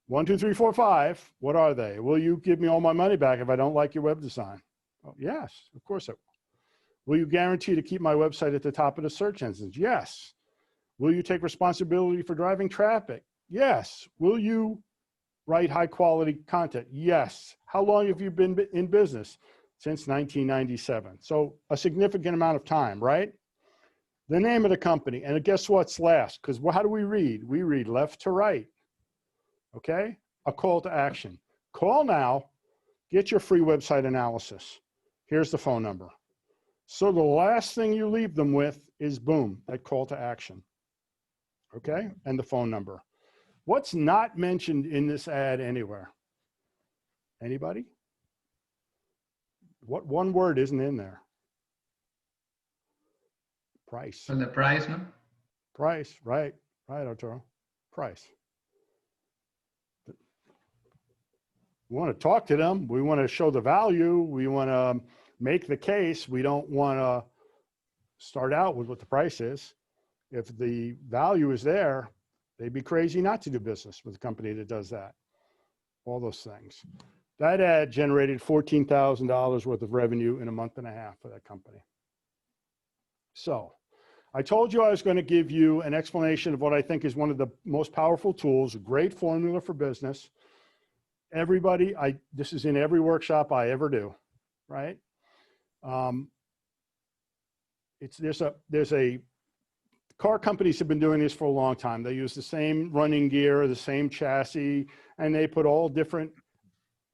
[SPEAKER 1] 1, 2, 3, 4, 5. What are they? Will you give me all my money back if I don't like your web design? Oh, yes, of course I will. Will you guarantee to keep my website at the top of the search engines? Yes. Will you take responsibility for driving traffic? Yes. Will you write high quality content? Yes. How long have you been in business? Since 1997. So a significant amount of time, right? The name of the company. And guess what's last? Because how do we read? We read left to right. Okay? A call to action. Call now. Get your free website analysis. Here's the phone number. So the last thing you leave them with is, boom, that call to action. Okay? And the phone number. What's not mentioned in this ad anywhere? Anybody? What one word isn't in there? Price.
[SPEAKER 3] So the price, no?
[SPEAKER 1] Price, right, Arturo. Price. We want to talk to them. We want to show the value. We want to make the case. We don't want to start out with what the price is. If the value is there, they'd be crazy not to do business with a company that does that. All those things. That ad generated $14,000 worth of revenue in a month and a half for that company. So I told you I was going to give you an explanation of what I think is one of the most powerful tools, a great formula for business. Everybody, this is in every workshop I ever do, right? There's a car companies have been doing this for a long time. They use the same running gear, the same chassis, and they put all different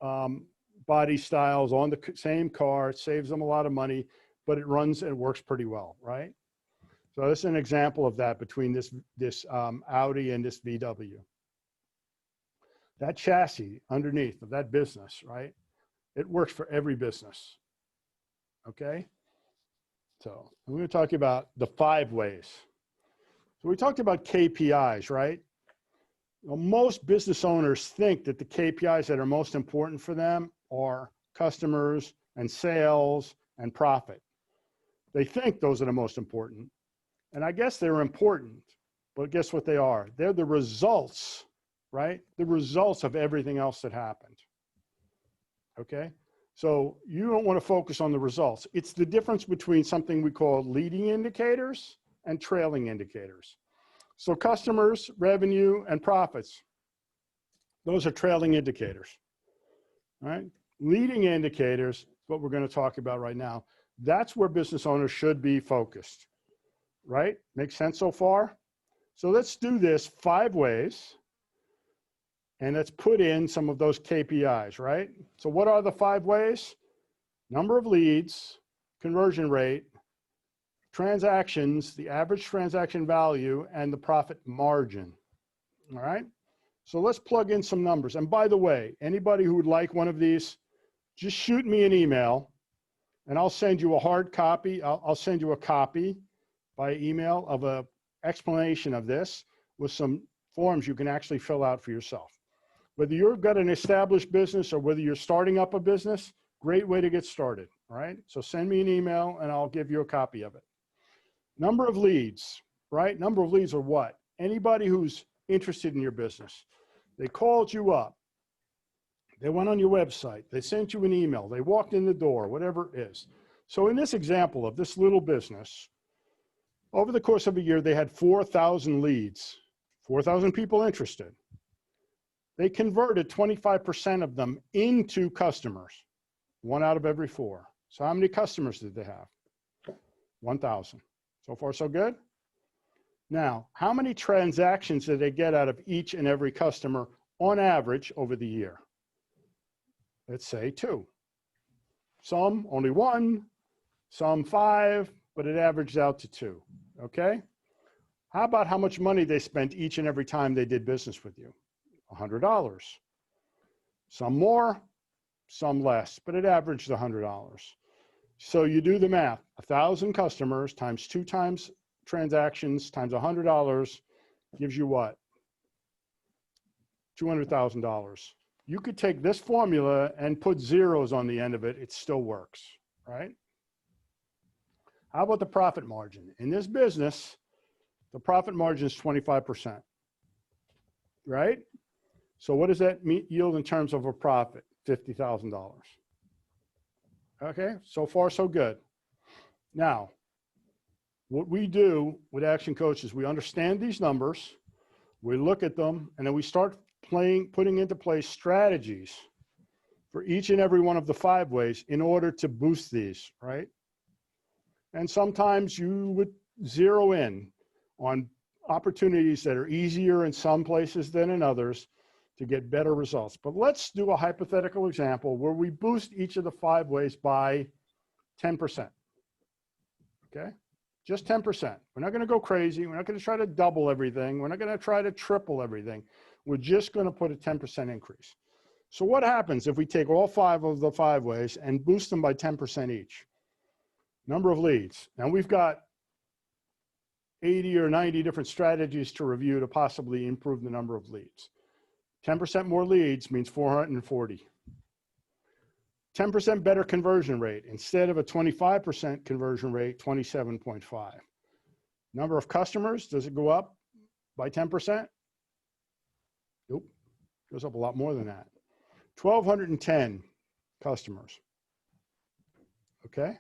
[SPEAKER 1] body styles on the same car. It saves them a lot of money, but it runs and works pretty well, right? So this is an example of that between this Audi and this VW. That chassis underneath of that business, right? It works for every business, okay? So I'm going to talk about the 5 ways. So we talked about KPIs, right? Well, most business owners think that the KPIs that are most important for them are customers and sales and profit. They think those are the most important. And I guess they're important, but guess what they are? They're the results, right? The results of everything else that happened. Okay? So you don't want to focus on the results. It's the difference between something we call leading indicators and trailing indicators. So customers, revenue, and profits, those are trailing indicators, right? Leading indicators, what we're going to talk about right now, that's where business owners should be focused, right? Make sense so far? So let's do this 5 ways, and let's put in some of those KPIs, right? So what are the 5 ways? Number of leads, conversion rate, transactions, the average transaction value, and the profit margin, all right? So let's plug in some numbers. And by the way, anybody who would like one of these, just shoot me an email, and I'll send you a hard copy. I'll send you a copy by email of a explanation of this with some forms you can actually fill out for yourself. Whether you've got an established business or whether you're starting up a business, great way to get started, all right? So send me an email and I'll give you a copy of it. Number of leads, right? Number of leads are what? Anybody who's interested in your business. They called you up. They went on your website. They sent you an email. They walked in the door, whatever it is. So in this example of this little business, over the course of a year, they had 4,000 leads, 4,000 people interested. They converted 25% of them into customers, 1 out of every 4. So how many customers did they have? 1,000. So far, so good? Now, how many transactions did they get out of each and every customer on average over the year? Let's say 2. Some only 1, some 5, but it averaged out to 2, okay? How about how much money they spent each and every time they did business with you? $100. Some more, some less, but it averaged $100. So you do the math, 1,000 customers times 2 times transactions times $100 gives you what? $200,000. You could take this formula and put zeros on the end of it. It still works, right? How about the profit margin? In this business, the profit margin is 25%, right? So what does that yield in terms of a profit? $50,000. Okay, so far so good. Now, what we do with ActionCOACH is we understand these numbers, we look at them, and then we start putting into place strategies for each and every one of the 5 ways in order to boost these, right? And sometimes you would zero in on opportunities that are easier in some places than in others to get better results. But let's do a hypothetical example where we boost each of the 5 ways by 10%, okay? Just 10%. We're not gonna go crazy. We're not gonna try to double everything. We're not gonna try to triple everything. We're just gonna put a 10% increase. So what happens if we take all 5 of the 5 ways and boost them by 10% each? Number of leads. Now we've got 80 or 90 different strategies to review to possibly improve the number of leads. 10% more leads means 440. 10% better conversion rate. Instead of a 25% conversion rate, 27.5. Number of customers, does it go up by 10%? Nope, goes up a lot more than that. 1,210 customers, okay?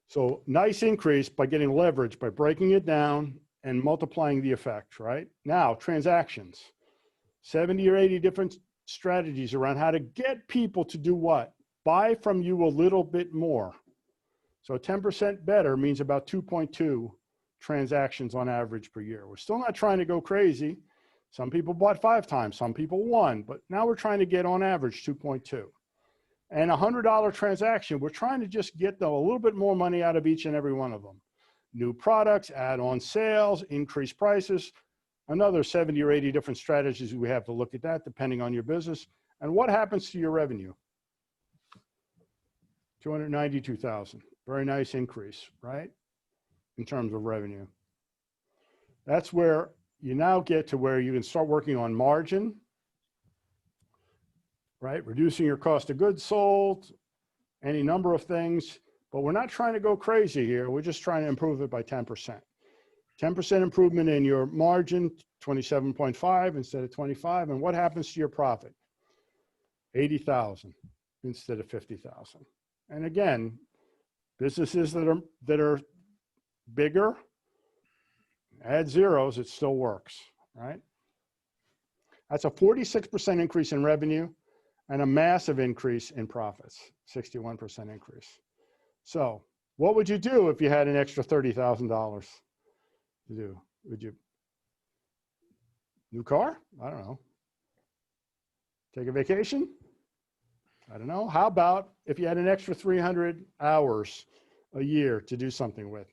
[SPEAKER 1] So nice increase by getting leverage, by breaking it down and multiplying the effect, right? Now, transactions. 70 or 80 different strategies around how to get people to do what? Buy from you a little bit more. So 10% better means about 2.2 transactions on average per year. We're still not trying to go crazy. Some people bought 5 times, some people 1, but now we're trying to get on average 2.2. And a $100 transaction, we're trying to just get them a little bit more money out of each and every one of them. New products, add-on sales, increase prices, another 70 or 80 different strategies we have to look at that depending on your business. And what happens to your revenue? 292,000, very nice increase, right? In terms of revenue. That's where you now get to where you can start working on margin, right? Reducing your cost of goods sold, any number of things, but we're not trying to go crazy here. We're just trying to improve it by 10%. 10% improvement in your margin, 27.5 instead of 25. And what happens to your profit? 80,000 instead of 50,000. And again, businesses that are bigger, add zeros, it still works, right? That's a 46% increase in revenue and a massive increase in profits, 61% increase. So what would you do if you had an extra $30,000 to do? Would you, new car? I don't know. Take a vacation? I don't know. How about if you had an extra 300 hours a year to do something with?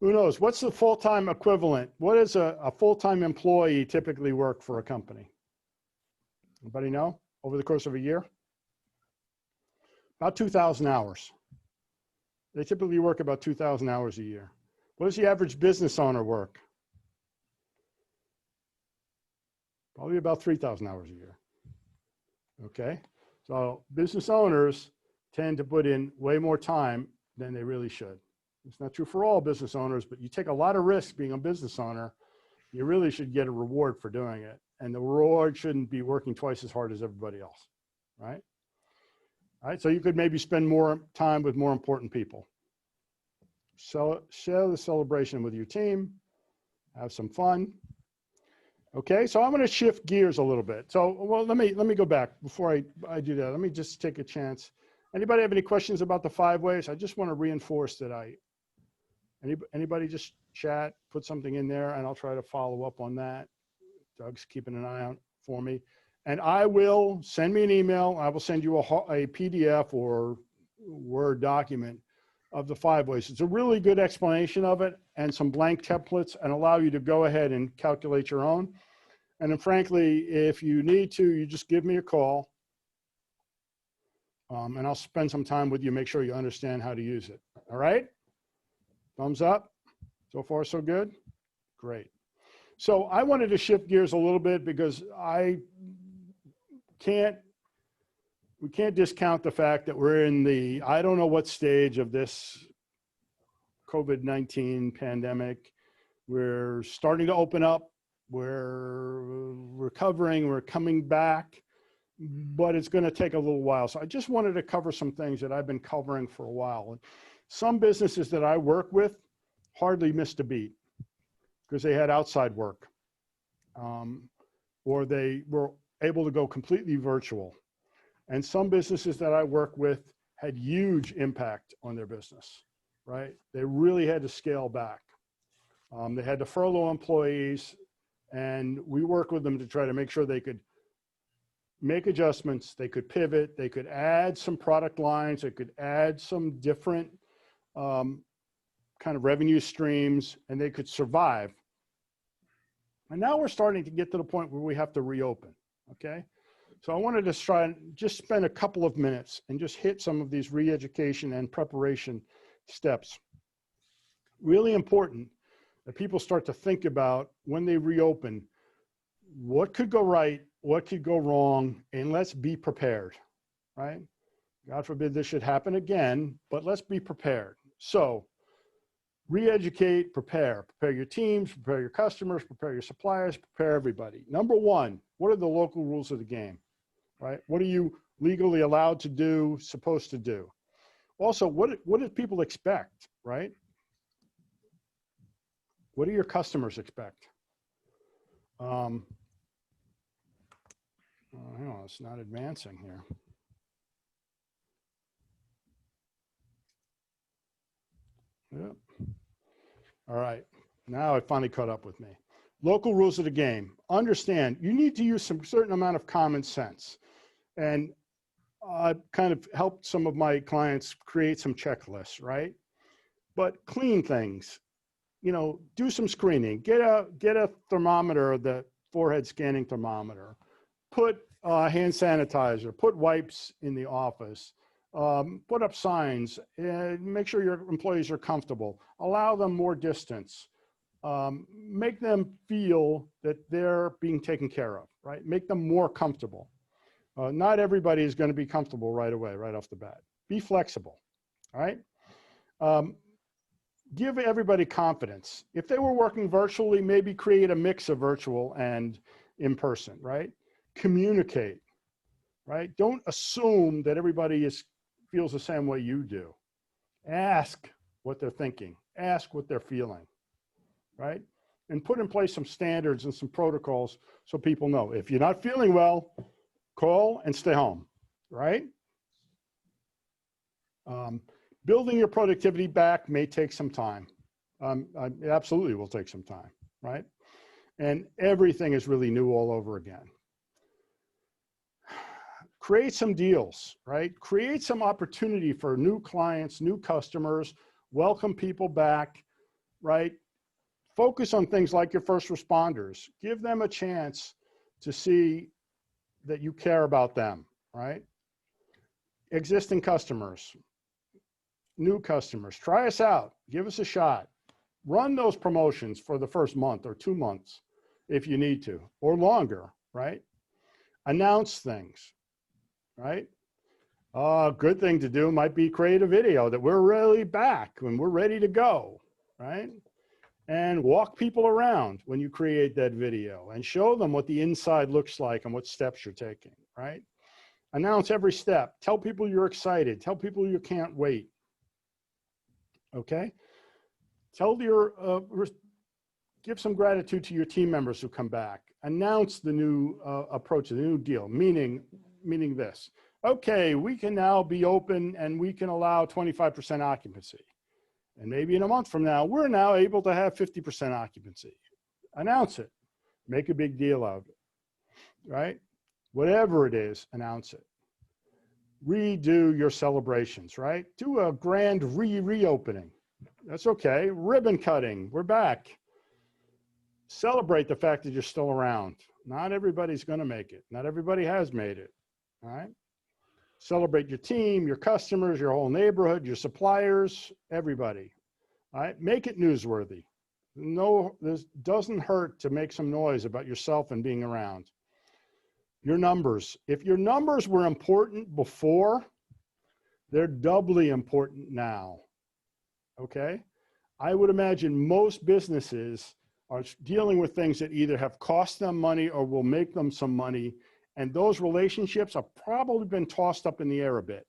[SPEAKER 1] Who knows? What's the full-time equivalent? What does a full-time employee typically work for a company? Anybody know? Over the course of a year? About 2,000 hours. They typically work about 2,000 hours a year. What does the average business owner work? Probably about 3,000 hours a year. Okay, so business owners tend to put in way more time than they really should. It's not true for all business owners, but you take a lot of risks being a business owner. You really should get a reward for doing it. And the reward shouldn't be working twice as hard as everybody else, right? All right, so you could maybe spend more time with more important people. So share the celebration with your team, have some fun. Okay, so I'm going to shift gears a little bit. So, well, let me go back before I do that. Let me just take a chance. Anybody have any questions about the 5 ways? I just want to reinforce that anybody just chat, put something in there, and I'll try to follow up on that. Doug's keeping an eye out for me. And I will send me an email. I will send you a PDF or Word document of the 5 ways. It's a really good explanation of it and some blank templates, and allow you to go ahead and calculate your own. And then frankly, if you need to, you just give me a call, and I'll spend some time with you, make sure you understand how to use it. All right? Thumbs up. So far, so good? Great. So I wanted to shift gears a little bit because we can't discount the fact that we're in the, I don't know what stage of this COVID-19 pandemic. We're starting to open up. We're recovering, we're coming back, but it's going to take a little while. So I just wanted to cover some things that I've been covering for a while. And some businesses that I work with hardly missed a beat because they had outside work, or they were able to go completely virtual. And some businesses that I work with had huge impact on their business, right? They really had to scale back. They had to furlough employees, and we worked with them to try to make sure they could make adjustments, they could pivot, they could add some product lines, they could add some different kind of revenue streams, and they could survive. And now we're starting to get to the point where we have to reopen, okay? So I wanted to try and just spend a couple of minutes and just hit some of these re-education and preparation steps. Really important that people start to think about when they reopen, what could go right, what could go wrong, and let's be prepared, right? God forbid this should happen again, but let's be prepared. So re-educate, prepare your teams, prepare your customers, prepare your suppliers, prepare everybody. Number one, what are the local rules of the game, right? What are you legally allowed to do, supposed to do? Also, what do people expect, right? What do your customers expect? Hang on, it's not advancing here. Yep. All right, now it finally caught up with me. Local rules of the game. Understand, you need to use some certain amount of common sense. And I've kind of helped some of my clients create some checklists, right? But clean things, you know, do some screening, get a thermometer, the forehead scanning thermometer, put hand sanitizer, put wipes in the office, put up signs, and make sure your employees are comfortable, allow them more distance, make them feel that they're being taken care of, right? Make them more comfortable. Not everybody is going to be comfortable right away, right off the bat. Be flexible, all right? Give everybody confidence. If they were working virtually, maybe create a mix of virtual and in person, right? Communicate, right? Don't assume that everybody feels the same way you do. Ask what they're thinking. Ask what they're feeling, right? And put in place some standards and some protocols so people know. If you're not feeling well, call and stay home, right? Building your productivity back may take some time. It absolutely will take some time, right? And everything is really new all over again. Create some deals, right? Create some opportunity for new clients, new customers, welcome people back, right? Focus on things like your first responders. Give them a chance to see that you care about them, right? Existing customers. new customers. Try us out. Give us a shot. Run those promotions for the first month or 2 months if you need to, or longer, right? Announce things, right? A good thing to do might be create a video that we're really back when we're ready to go, right? And walk people around when you create that video and show them what the inside looks like and what steps you're taking, right? Announce every step. Tell people you're excited. Tell people you can't wait. Okay? Tell your, give some gratitude to your team members who come back. Announce the new approach, the new deal, meaning this. Okay, we can now be open and we can allow 25% occupancy. And maybe in a month from now, we're now able to have 50% occupancy. Announce it. Make a big deal out of it, right? Whatever it is, announce it. Redo your celebrations, right? Do a grand reopening. That's okay. Ribbon cutting, we're back. Celebrate the fact that you're still around. Not everybody's gonna make it. Not everybody has made it, all right? Celebrate your team, your customers, your whole neighborhood, your suppliers, everybody, all right? Make it newsworthy. No, this doesn't hurt to make some noise about yourself and being around. Your numbers. If your numbers were important before, they're doubly important now, okay? I would imagine most businesses are dealing with things that either have cost them money or will make them some money, and those relationships have probably been tossed up in the air a bit.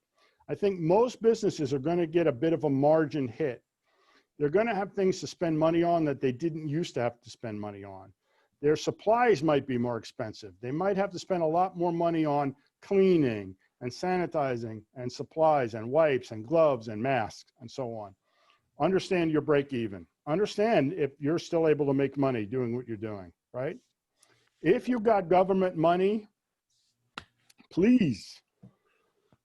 [SPEAKER 1] I think most businesses are going to get a bit of a margin hit. They're going to have things to spend money on that they didn't used to have to spend money on. Their supplies might be more expensive. They might have to spend a lot more money on cleaning and sanitizing and supplies and wipes and gloves and masks and so on. Understand your break even. Understand if you're still able to make money doing what you're doing, right? If you've got government money, please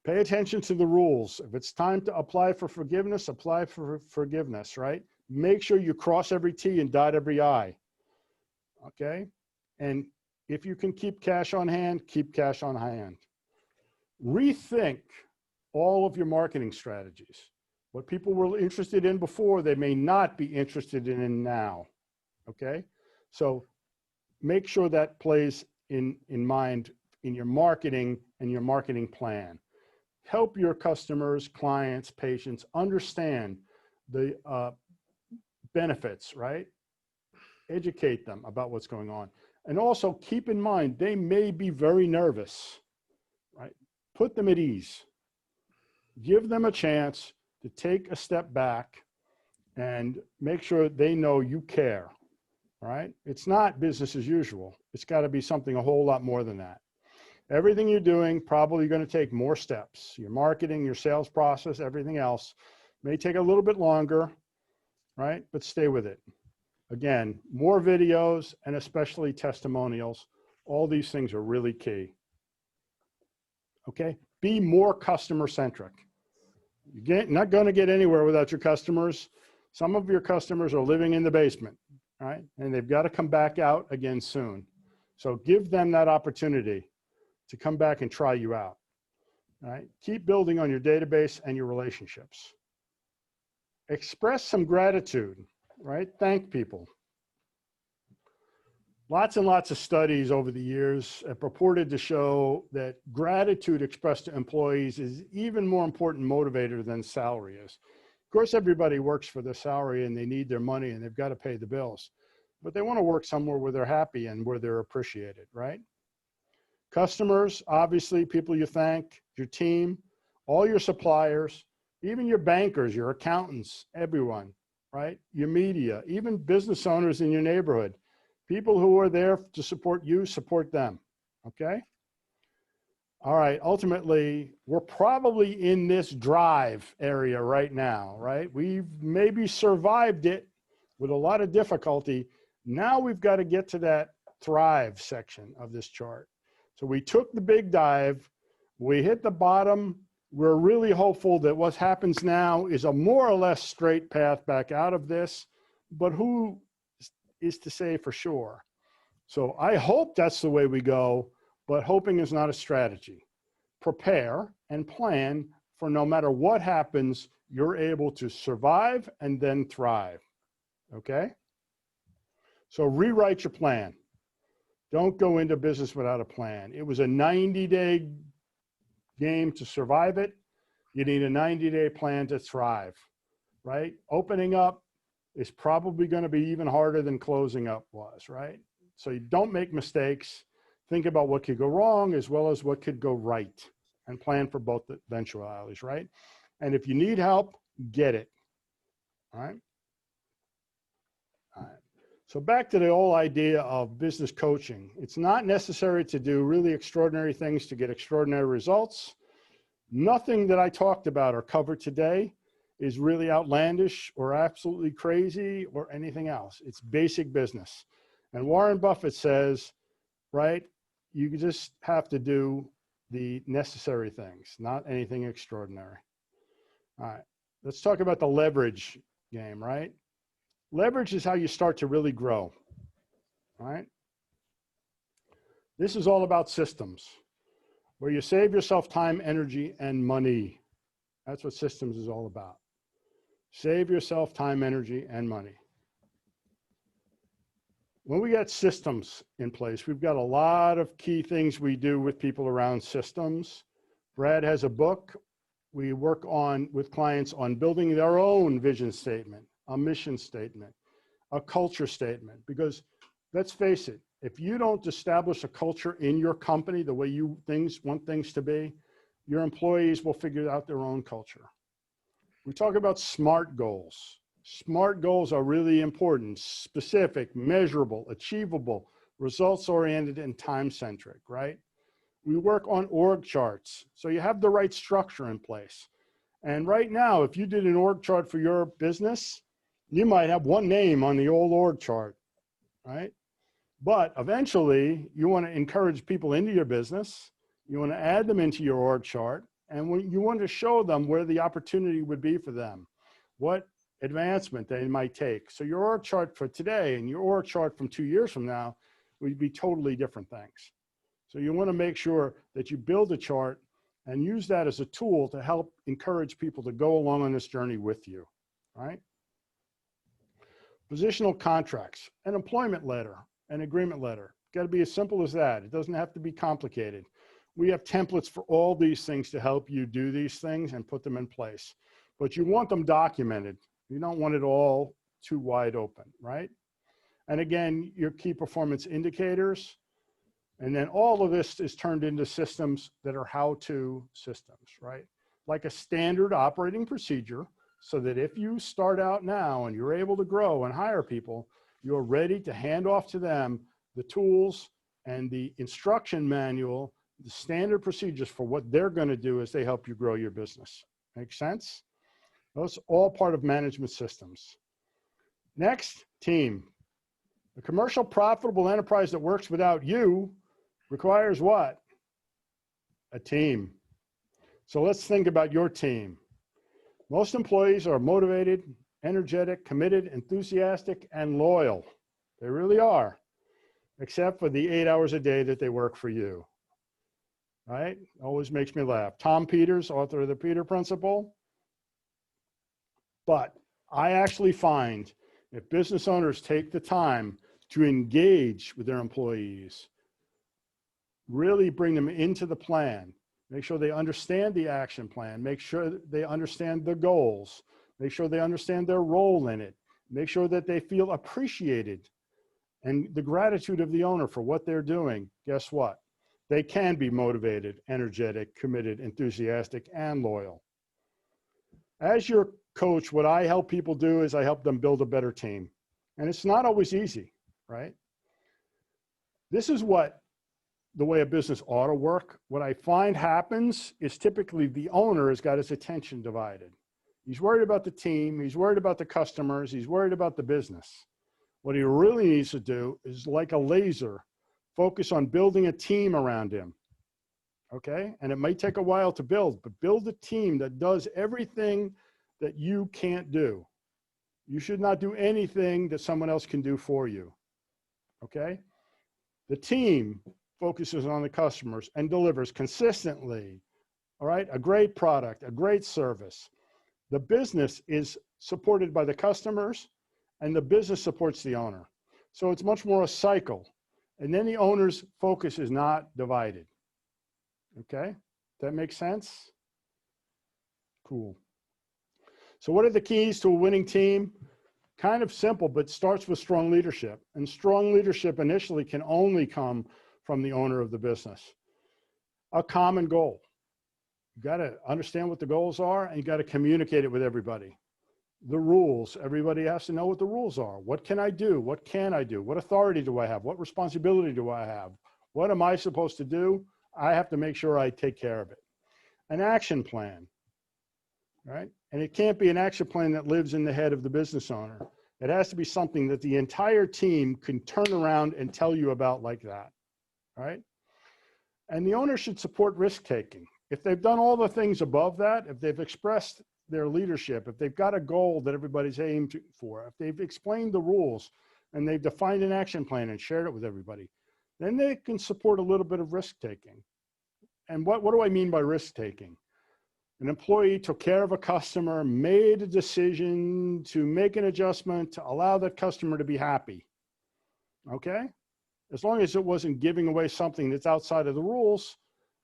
[SPEAKER 1] pay attention to the rules. If it's time to apply for forgiveness, apply for forgiveness, right? Make sure you cross every T and dot every I, okay? And if you can keep cash on hand, keep cash on hand. Rethink all of your marketing strategies. What people were interested in before, they may not be interested in now, okay? So make sure that plays in mind in your marketing and your marketing plan. Help your customers, clients, patients understand the benefits, right? Educate them about what's going on. And also keep in mind, they may be very nervous, right? Put them at ease. Give them a chance to take a step back and make sure they know you care, right? It's not business as usual. It's got to be something a whole lot more than that. Everything you're doing, probably going to take more steps. Your marketing, your sales process, everything else may take a little bit longer, right? But stay with it. Again, more videos and especially testimonials. All these things are really key. Okay? Be more customer centric. You're not going to get anywhere without your customers. Some of your customers are living in the basement, right? And they've got to come back out again soon. So give them that opportunity to come back and try you out, right? Keep building on your database and your relationships. Express some gratitude, right? Thank people. Lots and lots of studies over the years have purported to show that gratitude expressed to employees is even more important motivator than salary is. Of course, everybody works for their salary and they need their money and they've got to pay the bills, but they want to work somewhere where they're happy and where they're appreciated, right? Customers, obviously, people you thank, your team, all your suppliers, even your bankers, your accountants, everyone, right? Your media, even business owners in your neighborhood. People who are there to support you, support them, okay? All right, ultimately, we're probably in this drive area right now, right? We've maybe survived it with a lot of difficulty. Now we've got to get to that thrive section of this chart. So we took the big dive, we hit the bottom. We're really hopeful that what happens now is a more or less straight path back out of this, but who is to say for sure? So I hope that's the way we go, but hoping is not a strategy. Prepare and plan for no matter what happens, you're able to survive and then thrive. Okay? So rewrite your plan. Don't go into business without a plan. It was a 90-day game to survive it. You need a 90-day plan to thrive, right? Opening up is probably going to be even harder than closing up was, right? So you don't make mistakes. Think about what could go wrong as well as what could go right, and plan for both eventualities, right? And if you need help, get it, all right? All right. So back to the whole idea of business coaching. It's not necessary to do really extraordinary things to get extraordinary results. Nothing that I talked about or covered today is really outlandish or absolutely crazy or anything else. It's basic business. And Warren Buffett says, right, you just have to do the necessary things, not anything extraordinary. All right, let's talk about the leverage game, right? Leverage is how you start to really grow, all right? This is all about systems, where you save yourself time, energy, and money. That's what systems is all about. Save yourself time, energy, and money. When we get systems in place, we've got a lot of key things we do with people around systems. Brad has a book. We work on with clients on building their own vision statement, a mission statement, a culture statement, because let's face it, if you don't establish a culture in your company the way you want things to be, your employees will figure out their own culture. We talk about SMART goals. SMART goals are really important: specific, measurable, achievable, results-oriented, and time-centric, right? We work on org charts, so you have the right structure in place. And right now, if you did an org chart for your business, you might have one name on the old org chart, right? But eventually, you want to encourage people into your business. You want to add them into your org chart, and you want to show them where the opportunity would be for them, what advancement they might take. So your org chart for today and your org chart from 2 years from now would be totally different things. So you want to make sure that you build a chart and use that as a tool to help encourage people to go along on this journey with you, right? Positional contracts, an employment letter, an agreement letter. Got to be as simple as that. It doesn't have to be complicated. We have templates for all these things to help you do these things and put them in place. But you want them documented. You don't want it all too wide open, right? And again, your key performance indicators. And then all of this is turned into systems that are how-to systems, right? Like a standard operating procedure, so that if you start out now and you're able to grow and hire people, you're ready to hand off to them the tools and the instruction manual, the standard procedures for what they're going to do as they help you grow your business. Make sense? That's all part of management systems. Next, team. A commercial profitable enterprise that works without you requires what? A team. So let's think about your team. Most employees are motivated, energetic, committed, enthusiastic, and loyal. They really are, except for the 8 hours a day that they work for you. Right? Always makes me laugh. Tom Peters, author of the Peter Principle. But I actually find if business owners take the time to engage with their employees, really bring them into the plan, make sure they understand the action plan, make sure they understand the goals, make sure they understand their role in it, make sure that they feel appreciated and the gratitude of the owner for what they're doing. Guess what? They can be motivated, energetic, committed, enthusiastic, and loyal. As your coach, what I help people do is I help them build a better team. And it's not always easy, right? This is the way a business ought to work. What I find happens is typically the owner has got his attention divided. He's worried about the team. He's worried about the customers. He's worried about the business. What he really needs to do is, like a laser, focus on building a team around him. Okay? And it may take a while to build, but build a team that does everything that you can't do. You should not do anything that someone else can do for you. Okay? The team focuses on the customers and delivers consistently, all right? A great product, a great service. The business is supported by the customers and the business supports the owner. So it's much more a cycle. And then the owner's focus is not divided. Okay, that makes sense? Cool. So what are the keys to a winning team? Kind of simple, but starts with strong leadership. And strong leadership initially can only come from the owner of the business. A common goal. You got to understand what the goals are and you got to communicate it with everybody. The rules, everybody has to know what the rules are. What can I do? What can I do? What authority do I have? What responsibility do I have? What am I supposed to do? I have to make sure I take care of it. An action plan, right? And it can't be an action plan that lives in the head of the business owner. It has to be something that the entire team can turn around and tell you about like that, right? And the owner should support risk-taking. If they've done all the things above that, if they've expressed their leadership, if they've got a goal that everybody's aimed for, if they've explained the rules and they've defined an action plan and shared it with everybody, then they can support a little bit of risk-taking. And what do I mean by risk-taking? An employee took care of a customer, made a decision to make an adjustment to allow that customer to be happy. Okay? As long as it wasn't giving away something that's outside of the rules,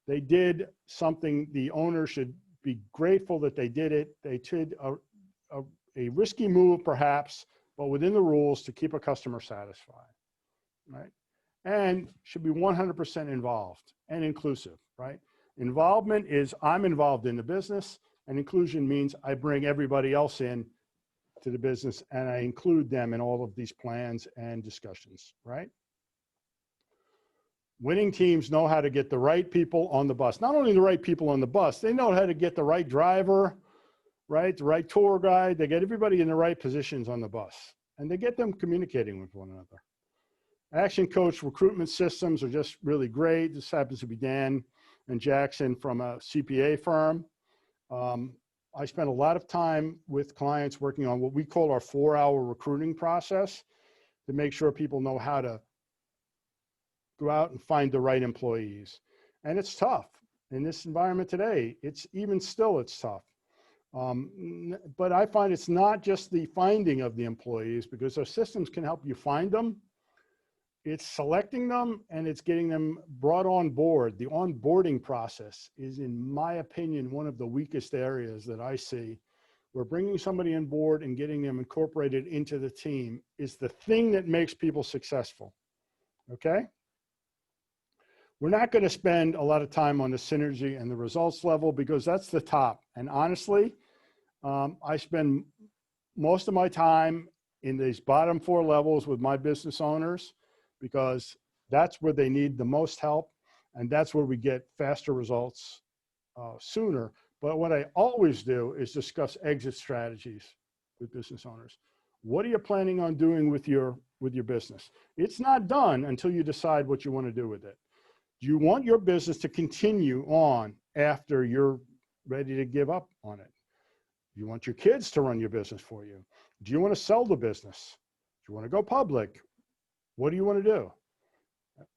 [SPEAKER 1] they did something the owner should be grateful that they did it. They did a risky move perhaps, but within the rules to keep a customer satisfied, right? And should be 100% involved and inclusive, right? Involvement is I'm involved in the business, and inclusion means I bring everybody else in to the business and I include them in all of these plans and discussions, right? Winning teams know how to get the right people on the bus. Not only the right people on the bus, they know how to get the right driver, right? The right tour guide. They get everybody in the right positions on the bus and they get them communicating with one another. ActionCOACH recruitment systems are just really great. This happens to be Dan and Jackson from a CPA firm. I spend a lot of time with clients working on what we call our 4-hour recruiting process to make sure people know how to go out and find the right employees. And it's tough in this environment today. It's tough. But I find it's not just the finding of the employees because our systems can help you find them. It's selecting them and it's getting them brought on board. The onboarding process is, in my opinion, one of the weakest areas that I see. Where bringing somebody on board and getting them incorporated into the team is the thing that makes people successful, okay? We're not going to spend a lot of time on the synergy and the results level because that's the top. And honestly, I spend most of my time in these bottom 4 levels with my business owners because that's where they need the most help and that's where we get faster results sooner. But what I always do is discuss exit strategies with business owners. What are you planning on doing with your business? It's not done until you decide what you want to do with it. Do you want your business to continue on after you're ready to give up on it? Do you want your kids to run your business for you? Do you want to sell the business? Do you want to go public? What do you want to do?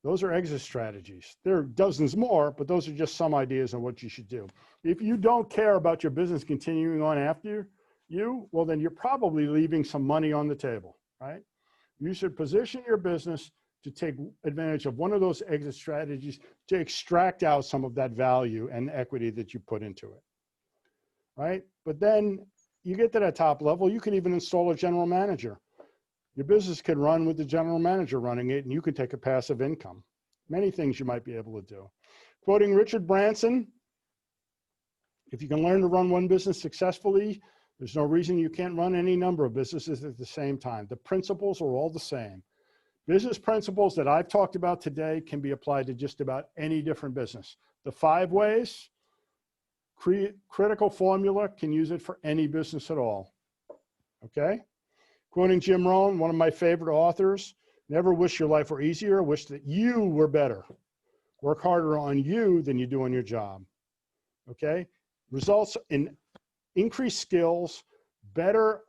[SPEAKER 1] Those are exit strategies. There are dozens more, but those are just some ideas on what you should do. If you don't care about your business continuing on after you, well, then you're probably leaving some money on the table, right? You should position your business to take advantage of one of those exit strategies to extract out some of that value and equity that you put into it, right? But then you get to that top level, you can even install a general manager. Your business can run with the general manager running it and you can take a passive income. Many things you might be able to do. Quoting Richard Branson, if you can learn to run one business successfully, there's no reason you can't run any number of businesses at the same time. The principles are all the same. Business principles that I've talked about today can be applied to just about any different business. The 5 ways, critical formula, can use it for any business at all, okay? Quoting Jim Rohn, one of my favorite authors, never wish your life were easier, wish that you were better. Work harder on you than you do on your job, okay? Results in increased skills, better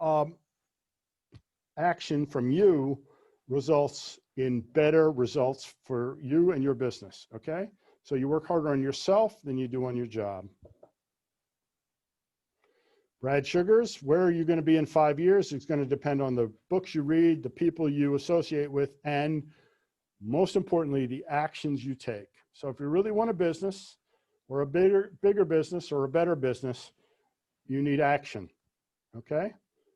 [SPEAKER 1] action from you results in better results for you and your business, okay? So you work harder on yourself than you do on your job. Brad Sugars, where are you going to be in 5 years? It's going to depend on the books you read, the people you associate with, and most importantly, the actions you take. So if you really want a business or a bigger business or a better business, you need action, okay?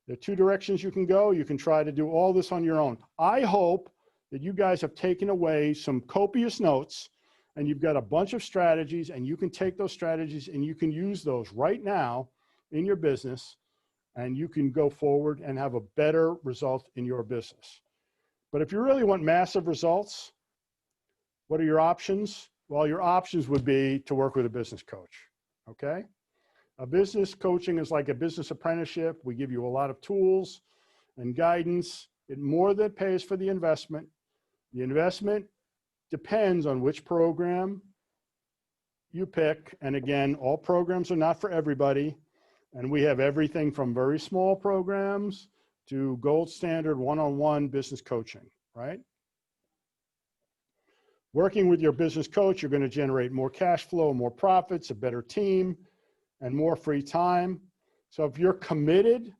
[SPEAKER 1] There are 2 directions you can go. You can try to do all this on your own. I hope that you guys have taken away some copious notes and you've got a bunch of strategies and you can take those strategies and you can use those right now in your business and you can go forward and have a better result in your business. But if you really want massive results, what are your options? Well, your options would be to work with a business coach, okay? A business coaching is like a business apprenticeship. We give you a lot of tools and guidance. It more than pays for the investment. The investment depends on which program you pick. And again, all programs are not for everybody. And we have everything from very small programs to gold standard one-on-one business coaching, right? Working with your business coach, you're going to generate more cash flow, more profits, a better team, and more free time. So if you're committed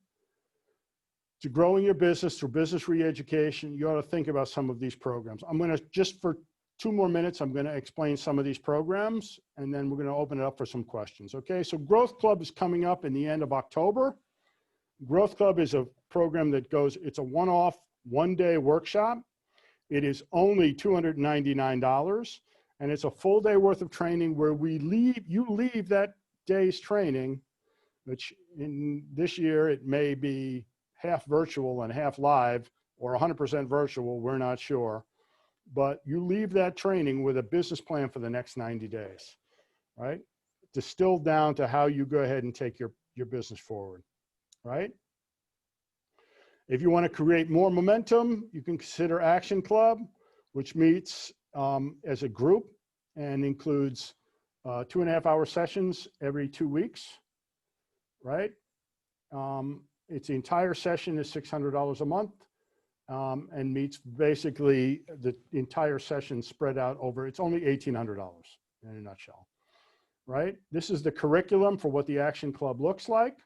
[SPEAKER 1] to growing your business through business re-education, you ought to think about some of these programs. I'm going to, just for 2 more minutes, I'm going to explain some of these programs, and then we're going to open it up for some questions, okay? So Growth Club is coming up in the end of October. Growth Club is a program that goes, it's a one-off, one-day workshop. It is only $299, and it's a full day worth of training where you leave that day's training, which in this year it may be half virtual and half live or 100% virtual, we're not sure. But you leave that training with a business plan for the next 90 days, right? Distilled down to how you go ahead and take your business forward, right? If you want to create more momentum, you can consider Action Club, which meets as a group and includes 2.5-hour sessions every 2 weeks, right? It's the entire session is $600 a month and meets basically the entire session spread out over, it's only $1,800 in a nutshell, right? This is the curriculum for what the Action Club looks like.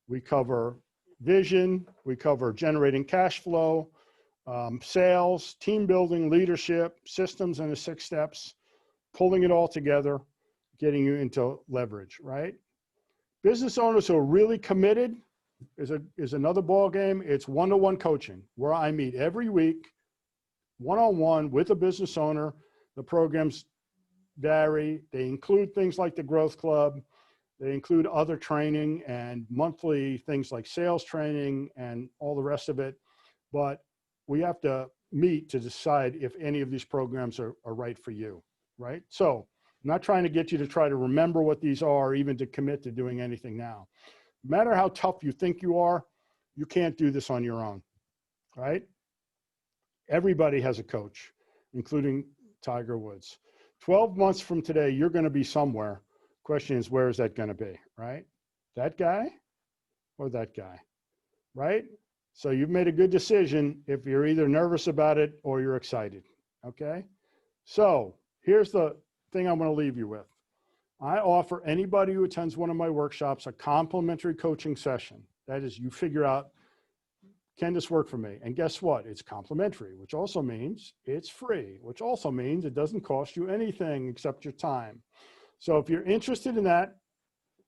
[SPEAKER 1] We cover vision, we cover generating cash flow, sales, team building, leadership, systems and the 6 steps, pulling it all together, getting you into leverage, right? Business owners who are really committed is another ball game. It's one-to-one coaching where I meet every week, one-on-one with a business owner. The programs vary. They include things like the Growth Club. They include other training and monthly things like sales training and all the rest of it. But we have to meet to decide if any of these programs are right for you, right? So I'm not trying to get you to try to remember what these are, or even to commit to doing anything now. No matter how tough you think you are, you can't do this on your own, right? Everybody has a coach, including Tiger Woods. 12 months from today, you're going to be somewhere. Question is, where is that going to be, right? That guy or that guy, right? So you've made a good decision if you're either nervous about it or you're excited, okay? So here's the thing I'm going to leave you with. I offer anybody who attends one of my workshops a complimentary coaching session. That is, you figure out, can this work for me? And guess what? It's complimentary, which also means it's free, which also means it doesn't cost you anything except your time. So if you're interested in that,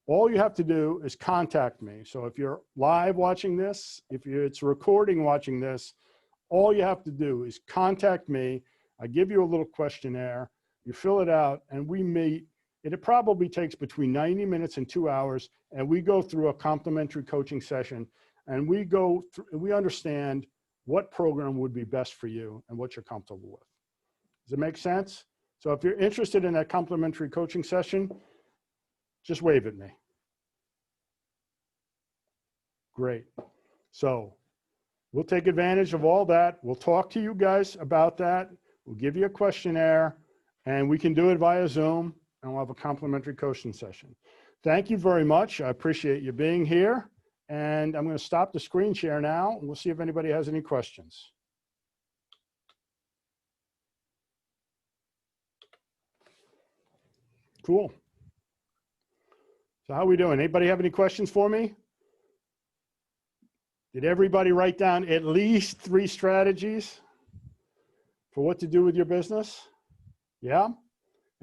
[SPEAKER 1] all you have to do is contact me. So if you're live watching this, if it's recording watching this, all you have to do is contact me. I give you a little questionnaire, you fill it out, and we meet. It probably takes between 90 minutes and 2 hours, and we go through a complimentary coaching session, and we go through, we understand what program would be best for you and what you're comfortable with. Does it make sense? So if you're interested in that complimentary coaching session, just wave at me. Great. So we'll take advantage of all that. We'll talk to you guys about that. We'll give you a questionnaire, and we can do it via Zoom, and we'll have a complimentary coaching session. Thank you very much. I appreciate you being here. And I'm going to stop the screen share now, and we'll see if anybody has any questions. Cool. So how are we doing? Anybody have any questions for me? Did everybody write down at least 3 strategies for what to do with your business? Yeah?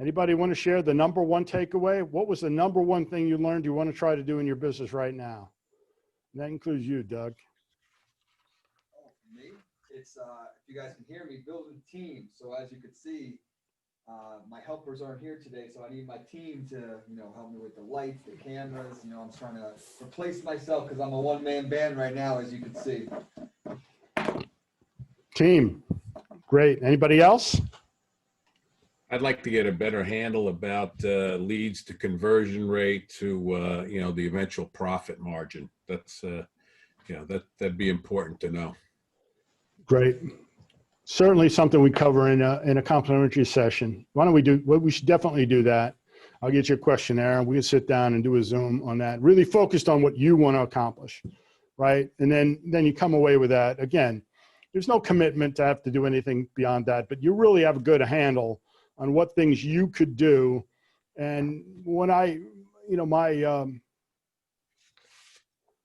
[SPEAKER 1] Anybody want to share the number 1 takeaway? What was the number 1 thing you learned you want to try to do in your business right now? And that includes you, Doug.
[SPEAKER 2] Oh, for me, it's, if you guys can hear me, building teams. So as you can see, my helpers aren't here today, so I need my team to, help me with the lights, the cameras. I'm trying to replace myself because I'm a one-man band right now, as you can see.
[SPEAKER 1] Team. Great. Anybody else?
[SPEAKER 4] I'd like to get a better handle about leads to conversion rate to, the eventual profit margin. That's, that'd be important to know.
[SPEAKER 1] Great. Certainly something we cover in a complimentary session. Why don't we do, well, we should definitely do that. I'll get your questionnaire and we can sit down and do a Zoom on that. Really focused on what you want to accomplish, right? And then you come away with that. Again, there's no commitment to have to do anything beyond that, but you really have a good handle on what things you could do. And when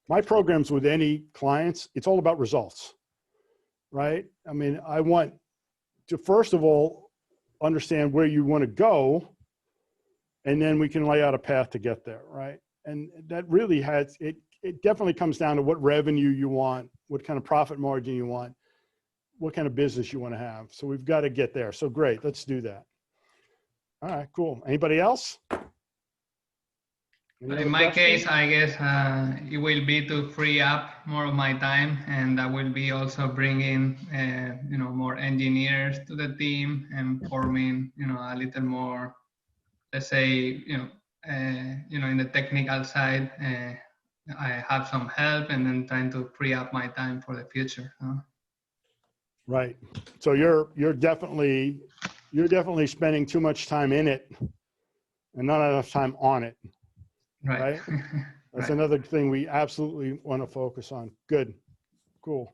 [SPEAKER 1] my programs with any clients, it's all about results. Right? I mean, I want to, first of all, understand where you want to go, and then we can lay out a path to get there, right? And that really it definitely comes down to what revenue you want, what kind of profit margin you want, what kind of business you want to have. So we've got to get there. So great, let's do that. All right, cool. Anybody else?
[SPEAKER 3] But in my case, I guess it will be to free up more of my time, and that will be also bringing, more engineers to the team and forming, a little more, let's say, in the technical side, I have some help, and then trying to free up my time for the future.
[SPEAKER 1] Right. So you're definitely spending too much time in it and not enough time on it. Right. That's
[SPEAKER 3] Right.
[SPEAKER 1] another thing we absolutely want to focus on. Good. Cool.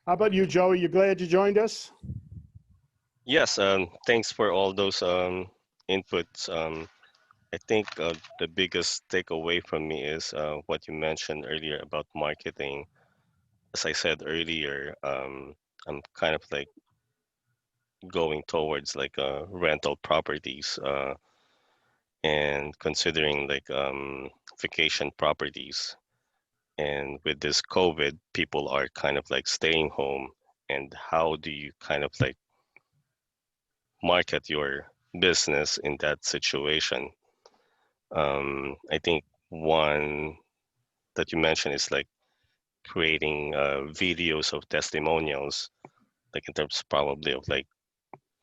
[SPEAKER 1] How about you, Joey? You glad you joined us?
[SPEAKER 5] Yes, thanks for all those inputs. I think the biggest takeaway from me is what you mentioned earlier about marketing. As I said earlier, I'm kind of like going towards like rental properties and considering like vacation properties. And with this COVID, people are kind of like staying home. And how do you kind of like market your business in that situation? I think one that you mentioned is like creating videos of testimonials, like in terms probably of like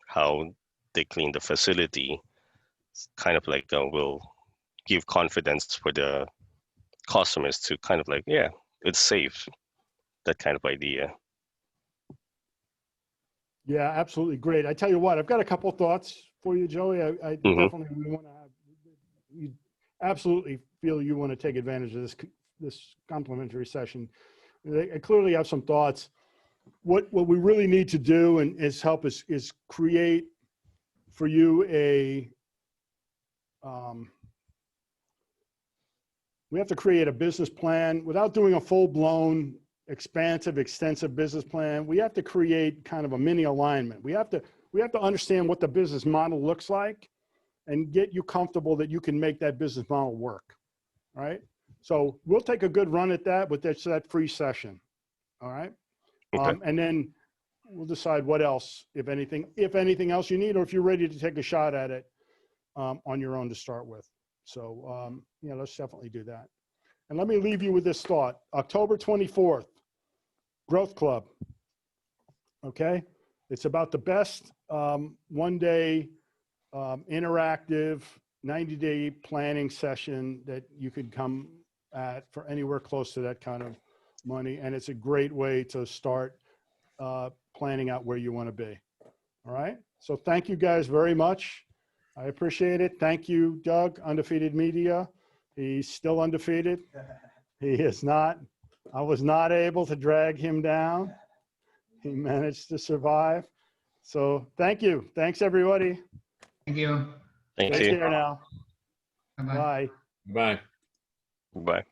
[SPEAKER 5] how they clean the facility. It's kind of like will give confidence for the customers to kind of like, yeah, it's safe, that kind of idea.
[SPEAKER 1] Yeah, absolutely. Great. I tell you what, I've got a couple of thoughts for you, Joey. I definitely want to have, you absolutely feel you want to take advantage of this complimentary session. I clearly have some thoughts. What we really need to do and is help is create for you we have to create a business plan without doing a full-blown, expansive, extensive business plan. We have to create kind of a mini alignment. We have to understand what the business model looks like and get you comfortable that you can make that business model work. All right. So we'll take a good run at that with that free session. All right.
[SPEAKER 5] Okay.
[SPEAKER 1] And then we'll decide what else, if anything else you need, or if you're ready to take a shot at it on your own to start with. So, let's definitely do that. And let me leave you with this thought. October 24th, Growth Club. Okay. It's about the best one-day interactive 90-day planning session that you could come at for anywhere close to that kind of money. And it's a great way to start planning out where you want to be. All right. So thank you guys very much. I appreciate it. Thank you, Doug, Undefeated Media. He's still undefeated. He is not. I was not able to drag him down. He managed to survive. So thank you. Thanks, everybody.
[SPEAKER 3] Thank you.
[SPEAKER 5] Thank
[SPEAKER 1] Take
[SPEAKER 5] you.
[SPEAKER 1] care now.
[SPEAKER 3] Bye-bye.
[SPEAKER 1] Bye.
[SPEAKER 4] Bye.
[SPEAKER 5] Bye.